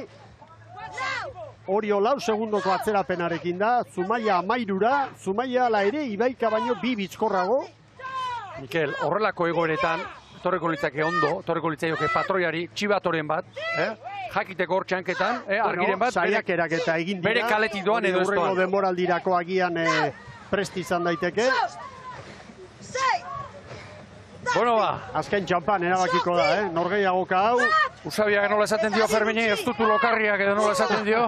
Orio 4 segundoko atzerapenarekin da, Zumaia 13, Zumaia ala ere Ibaika baino 2 bizkorrago. Mikel, horrelako egoeretan, torreko litzake ondo, torreko litzaioke patroiari, txibatoren bat, jakiteko hor txanketan, argiren bat, saiakerak eta egin dira, bere kaletik doan edo ez doan. Urrengo denboraldirako agian prest izan daiteke. Bueno ba. Azken txampan erabakiko da, norgeiagoka hau. Usabiak nola esaten dio Fermini, ez dutu lokarriak edo nola esaten dio.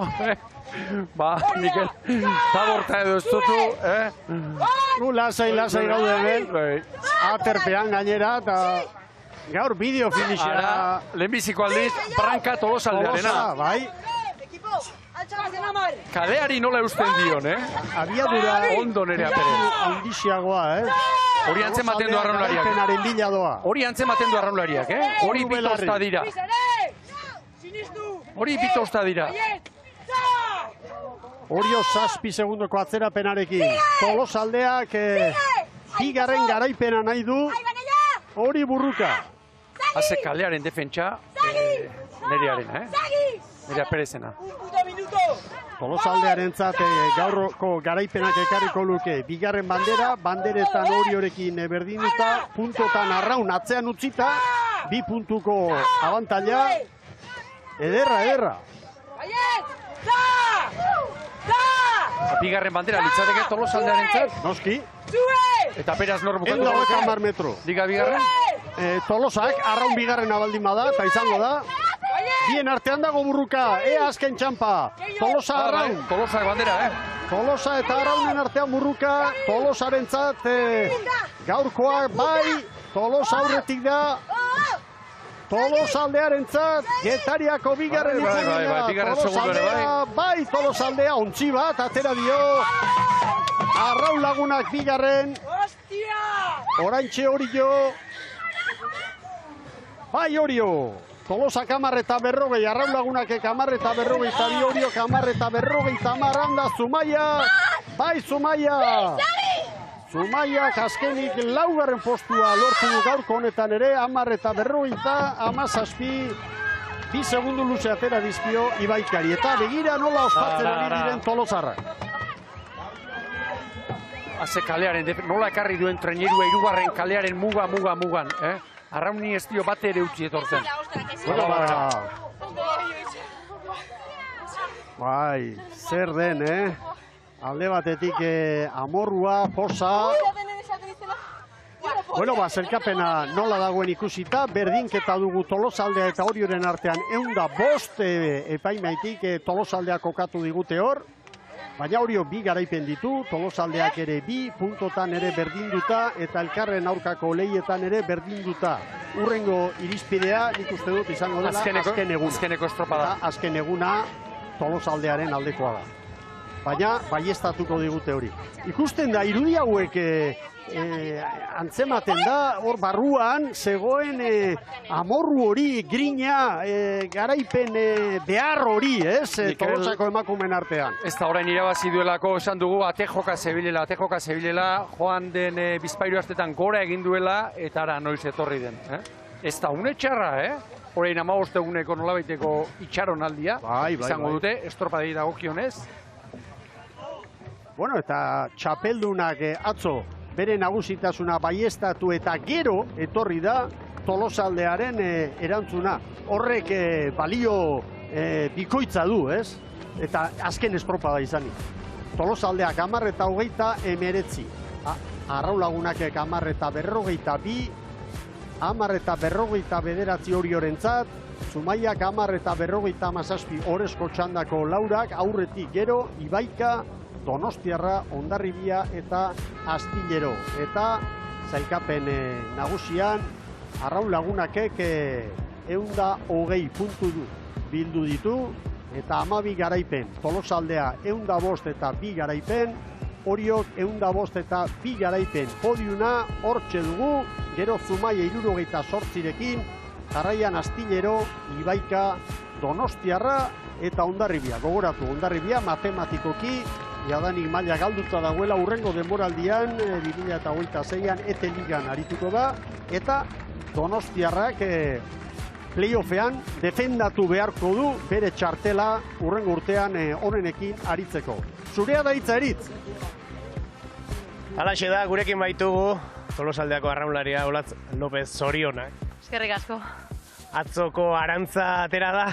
Ba, Mikel, taborta edo ez dutu. Lasai gaude hemen. Aterpean gainera, eta gaur bideo finixea. Lehenbiziko aldiz, Branka Tolosaldearena. Bai. Kaleari nola eusten dion, Abiadura ondo nere apere. Handixiagoa, Hori antzematen du arraunlariak. Hori antzematen du arraunlariak, Hori bitozta dira. Hori bitozta dira. Orio 7 segundoko atzerapenarekin. Tolosaldeak bigarren garaipena nahi du. Hori burruka. Haze kalearen defentsa nerearen, Nerea Perezena. Tolosaldearentzat gaurko garaipenak ekarriko luke. Bigarren bandera, banderetan Oriorekin berdinuta, puntotan Arraun atzean utzita, 2 puntuko abantaila. Ederra. Bigarren bandera litzateke Tolosaldearentzat. Noski. Eta beraz nor bukatu. 150 metro. Liga bigarren? Tolosak, Arraun bigarren abaldin bada, eta izango da. Bien artean dago burruka, azken txampa. Tolosa Arraun. Tolosak bandera, Tolosa eta Arraunen artean burruka. Tolosarentzat gaurkoa bai. Tolosa aurretik da. Tolosaldearentzat Getariako bigarren bigarren segundu ere bai. Tolosaldea ontzi bat, atera dio. Arraun Lagunak bigarren. Oraintxe Orio. Bai Orio. Tolosak 10 eta 40, Arraun Lagunak 10 eta 40, eta Orio 10 eta 40, handa Zumaia. Bai Zumaia. Zumaiak azkenik laugarren postua lortu du gaurko honetan ere, 10:50, 2 segundu luze atera dizkio Ibaikari. Eta begira nola ospatzen ari diren tolosarrak. Haze kalearen, nola ekarri duen trenierua hirugarren kalearen mugan. Arrauni ez dio bate ere utzi etortzen. Bai, zer den, alde batetik amorrua, posa. Bueno, zelkapena nola dagoen ikusita, berdinketa dugu Tolosaldea eta Orioren artean 105 epaimaitik Tolosaldea kokatu digute hor. Baina Orio 2 garaipen ditu, Tolosaldeak ere 2 puntotan ere berdinduta eta elkarren aurkako lehietan ere berdinduta. Urrengo irizpidea nik uste dut izango dela azken eguna. Azkeneko estropada. Azken eguna Tolosaldearen aldekoa da. Baina baiestatuko digute hori. Ikusten da, irudi hauek antzematen da, hor barruan zegoen amorru hori, grina, garaipen behar hori, Tolosako emakumen artean. Ez da orain irabazi duelako esan dugu ate joka zebilela, joan den bizpairu astetan gora egin duela, eta ara noiz etorri den. Ez da une txarra, orain 15 eguneko nolabaiteko itxaronaldia, izango dute, estropadei dagokionez. Bueno, eta txapeldunak atzo bere nagusitasuna baiestatu eta gero etorri da Tolosaldearen erantzuna. Horrek balio bikoitza du, ez? Eta azken estropada izanik. Tolosaldeak 10:29. Arraulagunak 10:42. 10:49 Oriorentzat. Zumaiak 10:57 Oresko txandako laurak, aurretik gero Ibaika, Donostiarra, Hondarribia eta Astillero. Eta zailkapen nagusian, Arraulagunakek 120 puntu bildu ditu, eta 12 garaipen. Tolosaldea 105 eta 2 garaipen, Oriok 105 eta 2 garaipen. Podiuna hortxe dugu, gero Zumaia 78rekin, jarraian Astillero, Ibaika, Donostiarra eta Hondarribia. Gogoratu, Hondarribia matematikoki jadanik maila galduta dagoela urrengo denboraldian 2026an ETE Ligan arituko da, eta Donostiarrak playoffean defendatu beharko du bere txartela urrengo urtean honenekin aritzeko. Zurea da hitza, Eritz? Halaxe da, gurekin baitugu Tolosaldeako arraunlaria Olatz López zorionak. Eskerrik asko. Atzoko arantza atera da,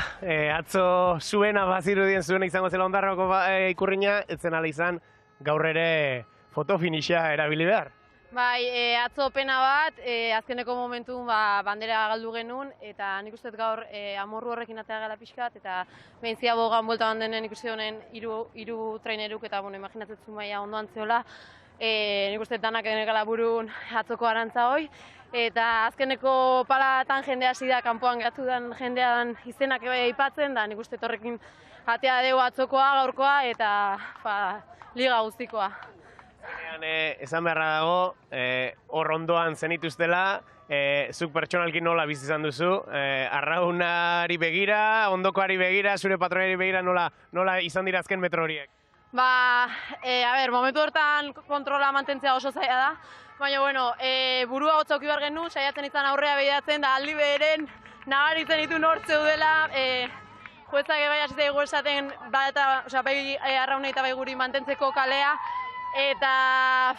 atzo zuena bazirudien zuena izango zela Ondarroko ikurrina, etzen ala izan gaur ere fotofinixa erabili behar. Bai, atzo pena bat, azkeneko momentun bandera galdu genuen, eta nik uste gaur amorru horrekin atea gala pixkat, eta behintzia bogan buelta bandenen ikusi honen hiru traineruk, eta imaginatzen Zumaia ondo antzeola, nik uste danak gala burun atzoko arantza hoi. Eta azkeneko palatan jendea hasi da, kanpoan geratu den jendean izenak aipatzen, da nik uste horrekin atea dugu atzokoa, gaurkoa, eta liga guztikoa. Esan beharra dago, hor ondoan zenituztela, zuk pertsonalki nola bizi izan duzu, arraunari begira, ondokoari begira, zure patronari begira, nola izan dira azken metro horiek? Momentu hortan kontrola mantentzea oso zaila da, baina, burua hotzauki behar genuen, saiatzen izan aurrea behiatzen, da aldi beheren nabaritzen ditu nortzeu dela, juezak bai hasi zaigu esaten, bai arraunei eta bai guri mantentzeko kalea, eta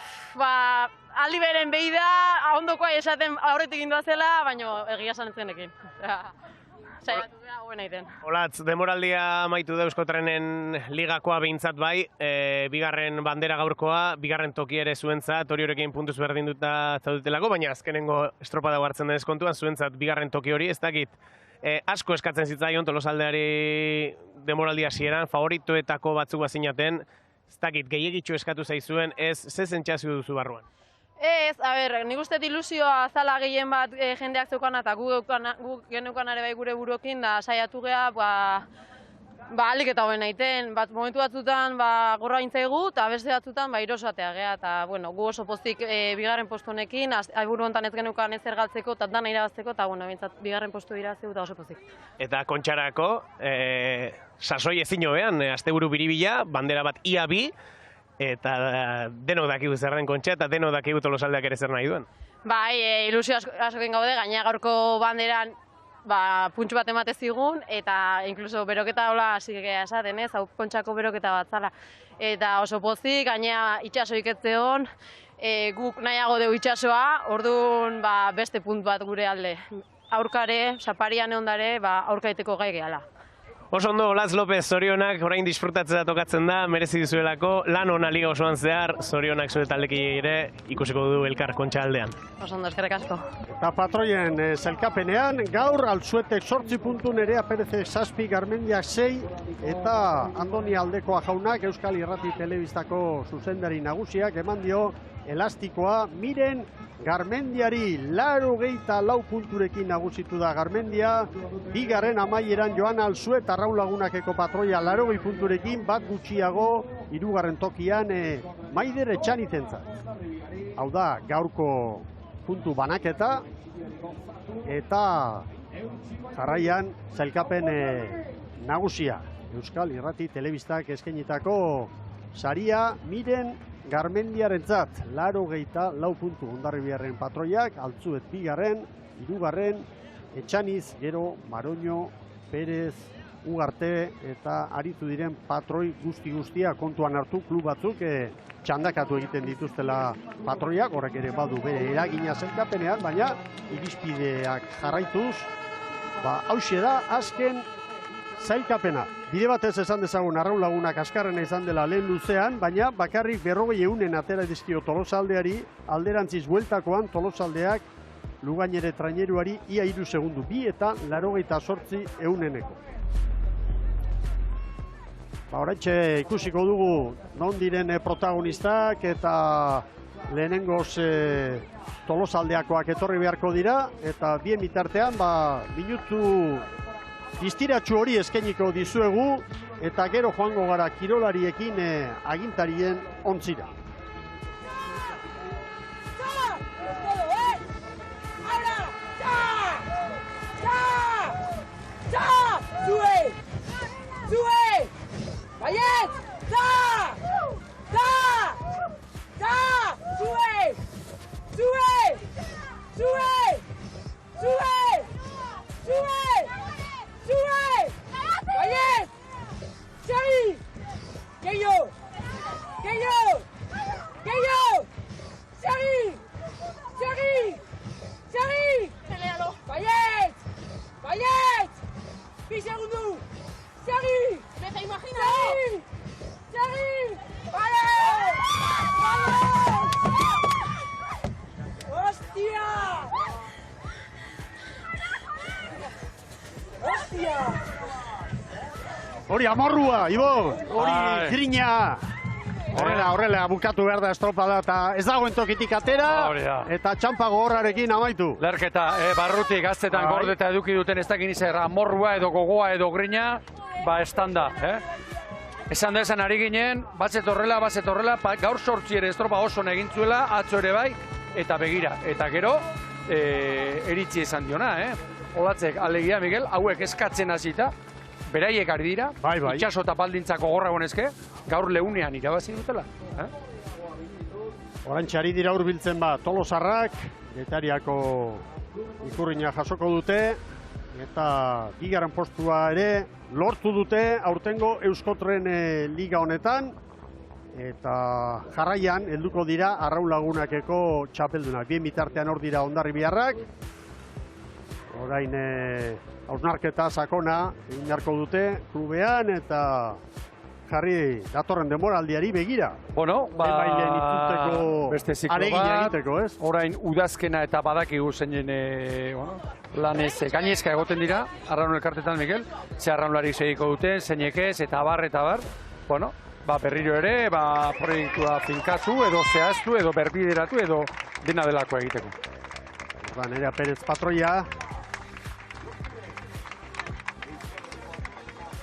aldi beheren behi da, ondokoa esaten aurretik indua zela, baina egia esan etzenekin. Saiatu gara hoen aiten. Olatz, demoraldia amaitu da Euskotrenen ligakoa behintzat bai, bigarren bandera gaurkoa, bigarren toki ere zuentzat, Oriorekin puntuz berdinduta zaudutelako, baina azkenengo estropada hartzen denez kontuan, zuentzat bigarren toki hori, ez dakit, asko eskatzen zitzaion Tolosaldeari demoraldia hasieran, favoritoetako batzuk bazinaten, ez dakit, gehiagitxo eskatu zaizuen, ze sentsazio duzu barruan? Ez, nik uste ilusioa zala gehien bat jendeak zeukana eta gu geneukan ere bai gure buruekin, da saiatu geha, alik eta hoen aiten, momentu batzutan gorra intzaigu, eta beste batzutan erosatea geha, eta gu oso pozik bigarren postu honekin, aiburu hontan ez geneukan ezer galtzeko, eta dana irabazteko, eta bigarren postu irabazteko, eta oso pozik. Eta kontxarako, sasoi ezin hobean, asteburu biribila, bandera bat ia bi, eta denok dakigu zer den Kontxa, eta denok dakigu Tolosaldeak ere zer nahi duen. Bai, ilusio askokin gaude, gaina gaurko banderan puntxu bat emate zigun, eta inkluso beroketa hola zikea esaten, ez, hau Kontxako beroketa bat zala. Eta oso pozik, gaina itxaso iketzeon, guk nahiago dugu itxasoa, orduan beste punt bat gure alde. Aurkare, saparian ondare, aurkaiteko gai gehala. Oso ondo, Olatz López, zorionak, orain disfrutatzea tokatzen da, merezi dizuelako, lan ona liga osoan zehar, zorionak zure taldeki ere ikusiko du elkar Kontxa aldean. Oso ondo, eskerrik asko. Eta patroien zelkapenean, gaur Altzuetek 8 puntu, Nerea Perezek 7, Garmendiak 6, eta Andoni Aldekoa jaunak Euskal Irrati Telebistako zuzendari nagusiak eman dio elastikoa Miren Garmendiari. 84 punturekin nagusitu da Garmendia, bigarren amaieran Joana Altzuet Arraun Lagunakeko patroia 80 punturekin, bat gutxiago hirugarren tokian Maider Etxanitentzat. Hau da, gaurko puntu banaketa, eta jarraian zailkapen nagusia. Euskal Irrati Telebistak eskainitako saria Miren Garmendiarentzat 84 puntu. Hondarribiarren patroiak, Altzuet bigarren, hirugarren, Etxaniz, gero Maroño, Perez, Ugarte eta aritu diren patroi guztia kontuan hartu klub batzuk txandakatu egiten dituztela patroiak, horrek ere badu bere eragina zelkapenean, baina irizpideak jarraituz, hauxe da azken zailkapena. Bide batez esan dezagun Arraun Lagunak azkarrena izan dela lehen luzean, baina bakarrik 40 atera dizkio Tolosaldeari, alderantziz bueltakoan Tolosaldeak Lugainere traineruari ia 3 segundu, 2 eta 88 euneneko. Horaitxe ikusiko dugu non diren protagonistak eta lehenengoz Tolosaldeakoak etorri beharko dira, eta bien bitartean minutu distiratxu hori eskainiko dizuegu, eta gero joango gara kirolariekin agintarien ontzira. Hori amorrua, Ibo, hori grina. Horrela, bukatu behar da estropada, eta ez dagoen tokitik atera, eta txampa gogorrarekin amaitu. Lerketa, barrutik gaztetan gordeta eduki duten ez dakin izan amorrua edo gogoa edo grina, estanda. Esan da esan ari ginen, batzet horrela, gaur 8 ere estropa oso egin zuela, atzo ere bai, eta begira. Eta gero, eritzi esan diona, Olatzek, alegia, Miguel, hauek eskatzen hasita, beraiek ari dira, itxaso eta baldintzako gorra gonezke, gaur leunean irabazi dutela. Orantxe ari dira hurbiltzen Tolosarrak, Getariako ikurrina jasoko dute, eta bigarren postua ere lortu dute aurtengo Euskotren liga honetan, eta jarraian helduko dira Arraun Lagunakeko txapeldunak. Bien bitartean hor dira Hondarribiarrak, orain hausnarketa sakona egin beharko dute klubean, eta jarri datorren denboraldiari begira. Bueno, beste ziklo bat, orain udazkena eta badakigu zeinen lanez gainezka egoten dira, Arraun elkartetan, Miguel, ze arraunlarik segiko duten, zeinek ez, eta bar, bueno, berriro ere, proiektua finkatu, edo zehaztu, edo berbideratu, edo dena delako egiteko. Nerea Perez patroia,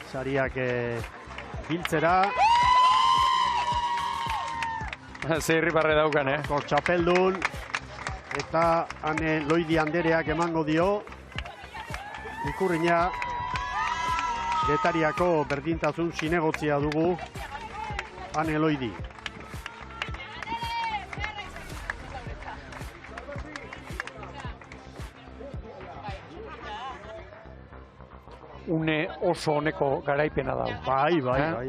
sariak biltzera. Zerri barre daukan, Txapeldun, eta hane Loidi Andereak emango dio. Ikurrina, Getariako berdintasun zinegotzia dugu, hane Loidi. une oso honeko garaipena da. Bai.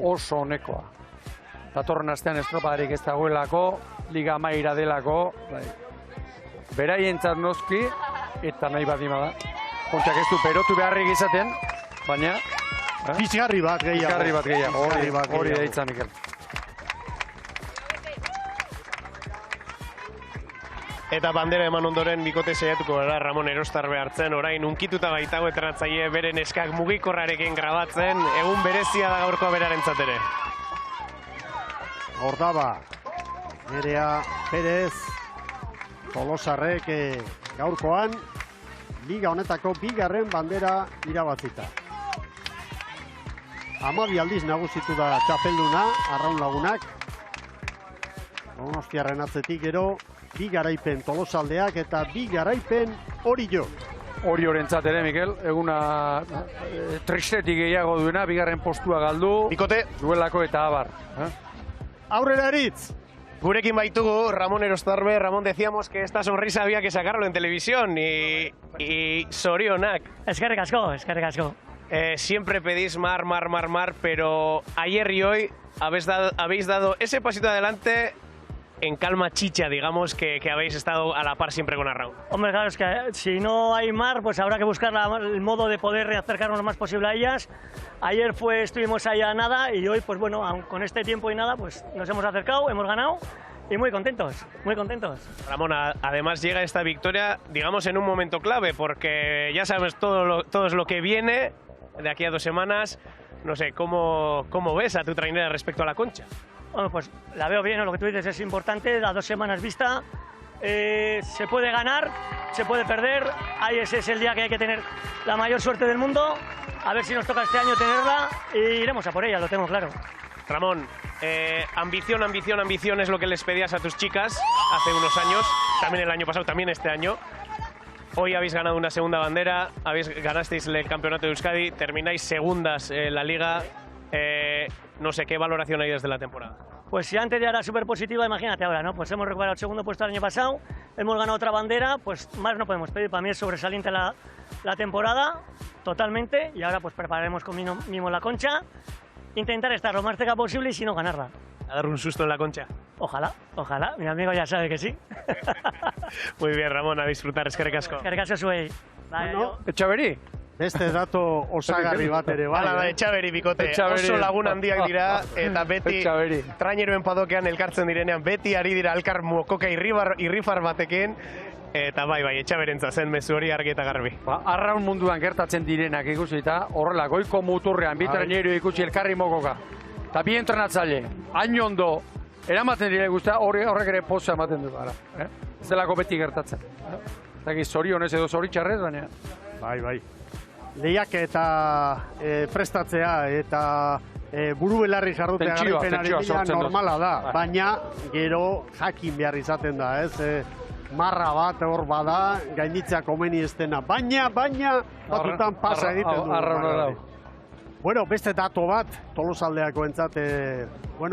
Oso honekoa. Datorren astean estropadarik ez dagoelako, Liga amaira delako, beraientzat noski, eta nahi badima da. Kontxak ez du perotu beharrik izaten, baina... Pizgarri bat gehiago. Hori da hitza, Mikel. Eta bandera eman ondoren bikote saiatuko gara Ramon Erostarbe hartzen, orain unkituta baitago entrenatzaile beren eskak mugikorrarekin grabatzen, egun berezia da gaurkoa berarentzat ere. Ordaba, Nerea Perez, Tolosarrek gaurkoan, Liga honetako 2. bandera irabazita. 12 aldiz nagusitu da txapelduna, Arraun Lagunak. Donostiarren atzetik gero, 2 garaipen Tolosaldeak eta 2 garaipen Orio. Oriorentzat ere, Mikel, eguna tristetik gehiago duena, 2. postua galdu, Bikote, duelako eta abar. Aurrera Aritz! gurekin baitugu Ramon Erostarbe. Ramón, decíamos que esta sonrisa había que sacarlo en televisión y sorionak. Eskerrik asko. Siempre pedís mar, pero ayer y hoy habéis dado ese pasito adelante en calma chicha, digamos, que habéis estado a la par siempre con Arraun. Hombre, claro, es que si no hay mar, pues habrá que buscar el modo de poder acercarnos lo más posible a ellas. Ayer estuvimos ahí a nada y hoy, pues bueno, aun con este tiempo y nada, pues nos hemos acercado, hemos ganado y muy contentos. Ramón, además llega esta victoria, digamos, en un momento clave, porque ya sabes todo lo que viene de aquí a 2 semanas. No sé, ¿cómo ves a tu trainera respecto a la Concha? Bueno, pues la veo bien, lo que tú dices es importante, a 2 semanas vista. Se puede ganar, se puede perder, ese es el día que hay que tener la mayor suerte del mundo. A ver si nos toca este año tenerla y iremos a por ella, lo tengo claro. Ramón, ambición es lo que les pedías a tus chicas hace unos años, también el año pasado, también este año. Hoy habéis ganado una 2ª bandera, ganasteis el campeonato de Euskadi, termináis segundas en la Liga. No sé, ¿qué valoración hay desde la temporada? Pues si antes ya era súper positiva, imagínate ahora, ¿no? Pues hemos recuperado el 2.º puesto el año pasado, hemos ganado otra bandera, pues más no podemos pedir. Para mí es sobresaliente la temporada, totalmente, y ahora pues prepararemos con mimo la Concha, intentar estar lo más cerca posible y si no, ganarla. ¿A dar un susto en la Concha? Ojalá, mi amigo ya sabe que sí. Muy bien, Ramón, a disfrutar, eskerrik asko. Eskerrik asko zuei. Etxaberi? Beste dato osagarri bat ere bai. Hala da, Etxaberi bikote. Oso lagun handiak dira, eta beti traineroen padokean elkartzen direnean, beti ari dira elkar mokoka irrifar batekin. Eta bai, Etxaberentza zen mezu hori argi eta garbi. Arraun munduan gertatzen direnak ikusi eta horrela, goiko muturrean, bi trainero ikusi elkarri mokoka. Eta bi entrenatzaile, hain ondo, eramaten dire guztia, horrek ere poza ematen du gara. Ez delako beti gertatzen. Eta zorionez edo zoritxarrez, baina... Bai. Lehiak eta prestatzea eta buru belarri jardutea garaipenari normala da, baina gero jakin behar izaten da, ez? Marra bat hor bada, gainditzea komeni ez dena, baina batutan pasa egiten du. Bueno, beste dato bat, Tolosaldeako entzat,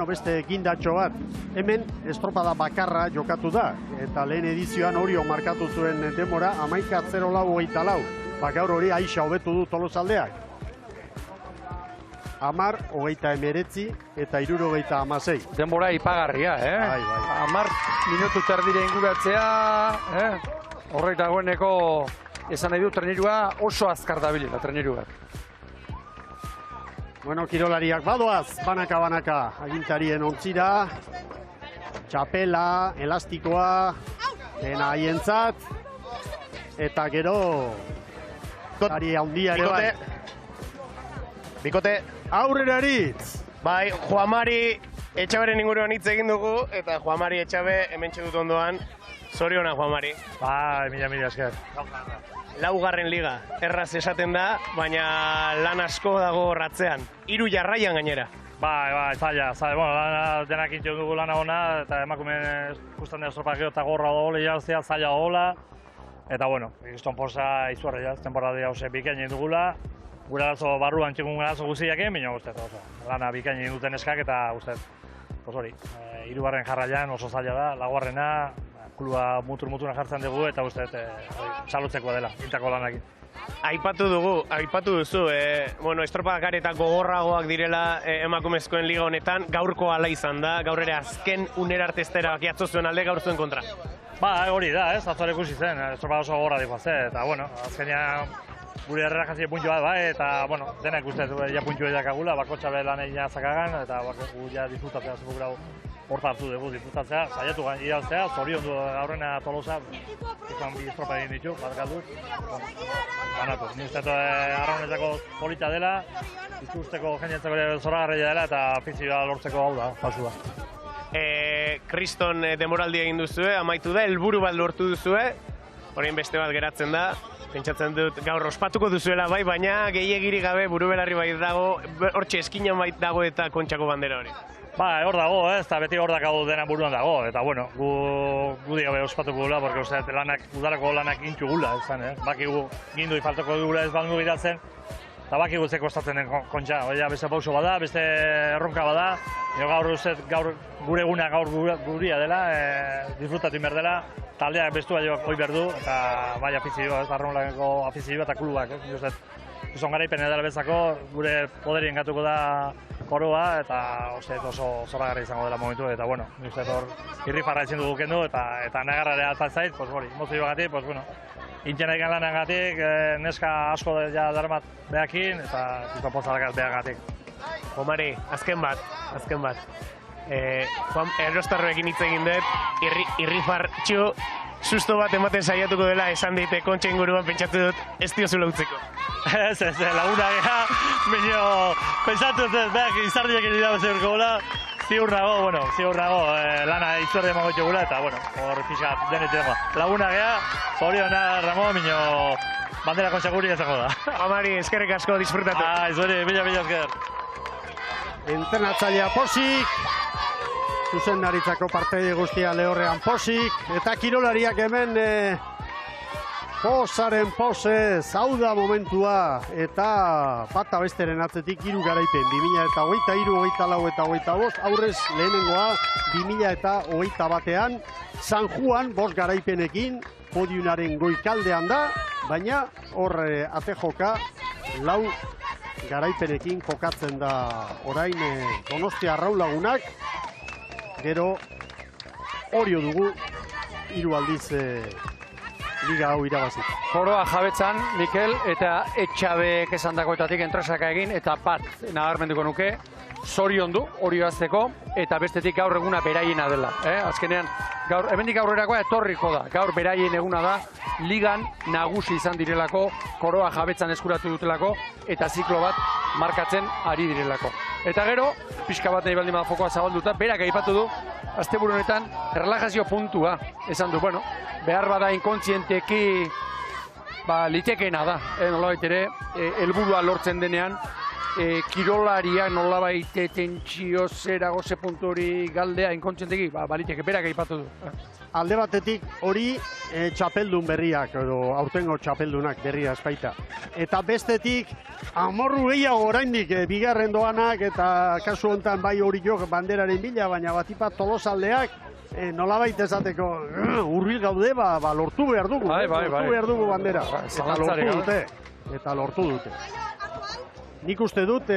beste gindatxo bat. Hemen estropada bakarra jokatu da, eta lehen edizioan Orio markatu zuen demora, 11:04:24. Gaur hori aixa hobetu du Tolosaldeak. 10:29 eta 60:16. Denbora ipagarria, Bai. 10 minutu terdire inguratzea, horrek dagoeneko esan nahi du trainerua oso azkar dabilela traineruak. Bueno, kirolariak badoaz, banaka, agintarien ontzira, txapela, elastikoa, dena haientzat, eta gero... Ari handia ere bai. Bikote. Aurrera Aritz. Bai, Juamari Etxaberen inguruan hitz egin dugu, eta Juamari Etxabe hementxe dut ondoan. Zoriona, Juamari. Bai, mila esker. 4. liga, erraz esaten da, baina lan asko dago ratzean. 3 jarraian gainera. Bai, zaila. Bueno, denak intxo dugu lana ona, eta emakumeen ikusten da estropakeo eta gorra dogola, jaztea zaila dogola. Eta bueno, izton posa izuarri jaz, temporada hause bikain egin dugula. Gure arazo barruan txekun arazo guztiaken, baina guztet, lana bikain egin duten eskak eta guztet, hori, 3. jarraian oso zaila da, 4. kluba mutur-muturan jartzen dugu, eta uste txalutzekoa dela, intako lanakin. Aipatu duzu, estropadak eta gogorragoak direla emakumezkoen liga honetan, gaurko ala izan da, gaur ere azken unera artestera bakiatzo zuen alde gaur zuen kontra. Ba, hori da, azore ikusi zen, estropada oso gogorra dikoaz, eta, azkenean gure errejazio puntu bat, eta, denak uste ja puntu edakagula, bakotxa be lan egin zakagan, eta gu ja disfrutatzea zuk grau horta hartu dugu disfrutatzea, saiatu iraltzea, zoriondu aurrena Tolosa, izan bi estropa egin ditu, bat galduz, banatu. Ni uste arraunetako polita dela, ikusteko jendentzako zoragarria dela, eta afizioa lortzeko hau da, pasua. Kriston demoraldia egin duzue, amaitu da, helburu bat lortu duzue, orain beste bat geratzen da, pentsatzen dut gaur ospatuko duzuela bai, baina gehiagirik gabe buru belarri bai dago, hortxe eskinan bai dago eta Kontxako bandera hori. Ba, hor dago, eta beti hor dakau dena buruan dago, eta gu gabe ospatuko gula, porque uste udalako lanak intxu gula, bakigu gindu ifaltoko dugula ez balungu gidatzen, eta bakigu ze kostatzen den Kontxa, beste pauso bada, beste erronka bada, gaur gure eguna gaur guria dela, disfrutatu inber dela, taldeak bestu hoi berdu, eta bai afizioa, arraunlako afizioa eta klubak, Gizon garaipen edala bezako, gure poderien gatuko da koroa, eta oso zoragarri izango dela momentu, eta nik uste hor irrifarra ezin dugu kendu, eta negarrare altzait, mozio bagatik, intxena ikan lanagatik, neska asko darmat behakin, eta Gizon pozalakaz behagatik. Mari, azken bat. Juan Erostarroekin hitz egin dut, irrifartxu susto bat ematen saiatuko dela esan dite Kontxa inguruan pentsatu dut ez diozula utzeko. Ez, laguna geha, baina pentsatu ez behak izarriak egin zerko gula, ziur nago, lana izuerde emango txegula, eta hor pixat denetik dago. Laguna geha, zoriona Ramon, minio bandera Kontxa guri ezako da. Amari, eskerrik asko disfrutatu. Zori, mila esker. Entrenatzailea posik, zuzendaritzako parteide guztia lehorrean posik, eta kirolariak hemen posaren pose, zauda momentua, eta bata besteren atzetik 3 garaipen, 2023, 24, 25, aurrez lehenengoa 2021ean, San Juan 5 garaipenekin, podiunaren goikaldean da, baina hor ate joka 4 garaipenekin jokatzen da orain Donostia Arraunlagunak, gero Orio dugu 3 aldiz liga hau irabazi. Koroa jabetzan, Mikel, eta Etxabek esan dagoetatik entresaka egin, eta bat nabarmenduko nuke, zorion du, hori azteko, eta bestetik gaur eguna beraiena dela. Azkenean, hemendik aurrerakoa etorriko da, gaur beraien eguna da, ligan nagusi izan direlako, koroa jabetzan eskuratu dutelako, eta ziklo bat markatzen ari direlako. Eta gero, pixka bat nahi baldin bada fokoa zabalduta, berak aipatu du, asteburu honetan, relajazio puntua, esan du, behar bada inkontzienteki litekeena da, nolabait ere, helburua lortzen denean, kirolaria nolabait tentsio zera goze puntu hori galdea inkontzienteki, baliteke, berak aipatu du. Alde batetik hori txapeldun berriak, edo aurtengo txapeldunak berria espaita. Eta bestetik, amorru gehiago oraindik bigarren doanak, eta kasu honetan bai hori jok banderaren bila, baina batipat Tolosaldeak, nolabait esateko hurbil gaude, lortu behar dugu. Lortu behar dugu bandera. Eta lortu dute. Nik uste dut,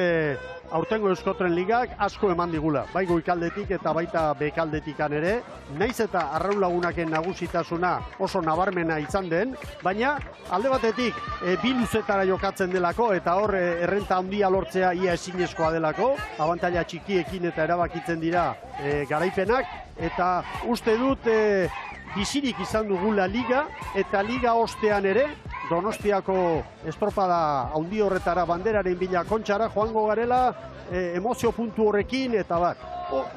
aurtengo Euskotren Ligak asko eman digula. Bai goikaldetik eta baita bekaldetikan ere. Naiz eta Arraunlagunaken nagusitasuna oso nabarmena izan den, baina alde batetik bi luzetara jokatzen delako, eta hor errenta handia lortzea ia ezinezkoa delako, abantaila txikiekin eta erabakitzen dira garaipenak, eta uste dut bizirik izan dugula liga, eta liga ostean ere, Donostiako estropada handi horretara banderaren bila Kontxara joango garela emozio puntu horrekin, eta bat.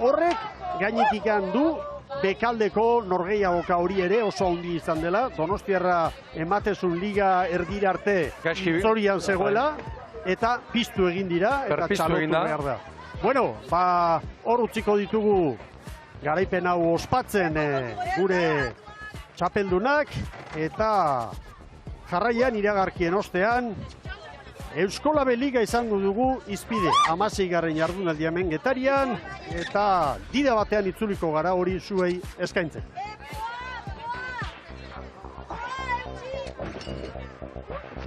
Horrek gainetik du bekaldeko norgehiagoka hori ere oso handi izan dela, Donostiarra ematezun liga erdira arte zorian zegoela, eta piztu egin dira, eta txalotu behar da. Bueno, hor utziko ditugu garaipen hau ospatzen gure txapeldunak, eta jarraian iragarkien ostean, Euskolabe Liga izango dugu izpide 16. jardunaldia hemen Getarian, eta dida batean itzuliko gara hori zuei eskaintzen. Agur.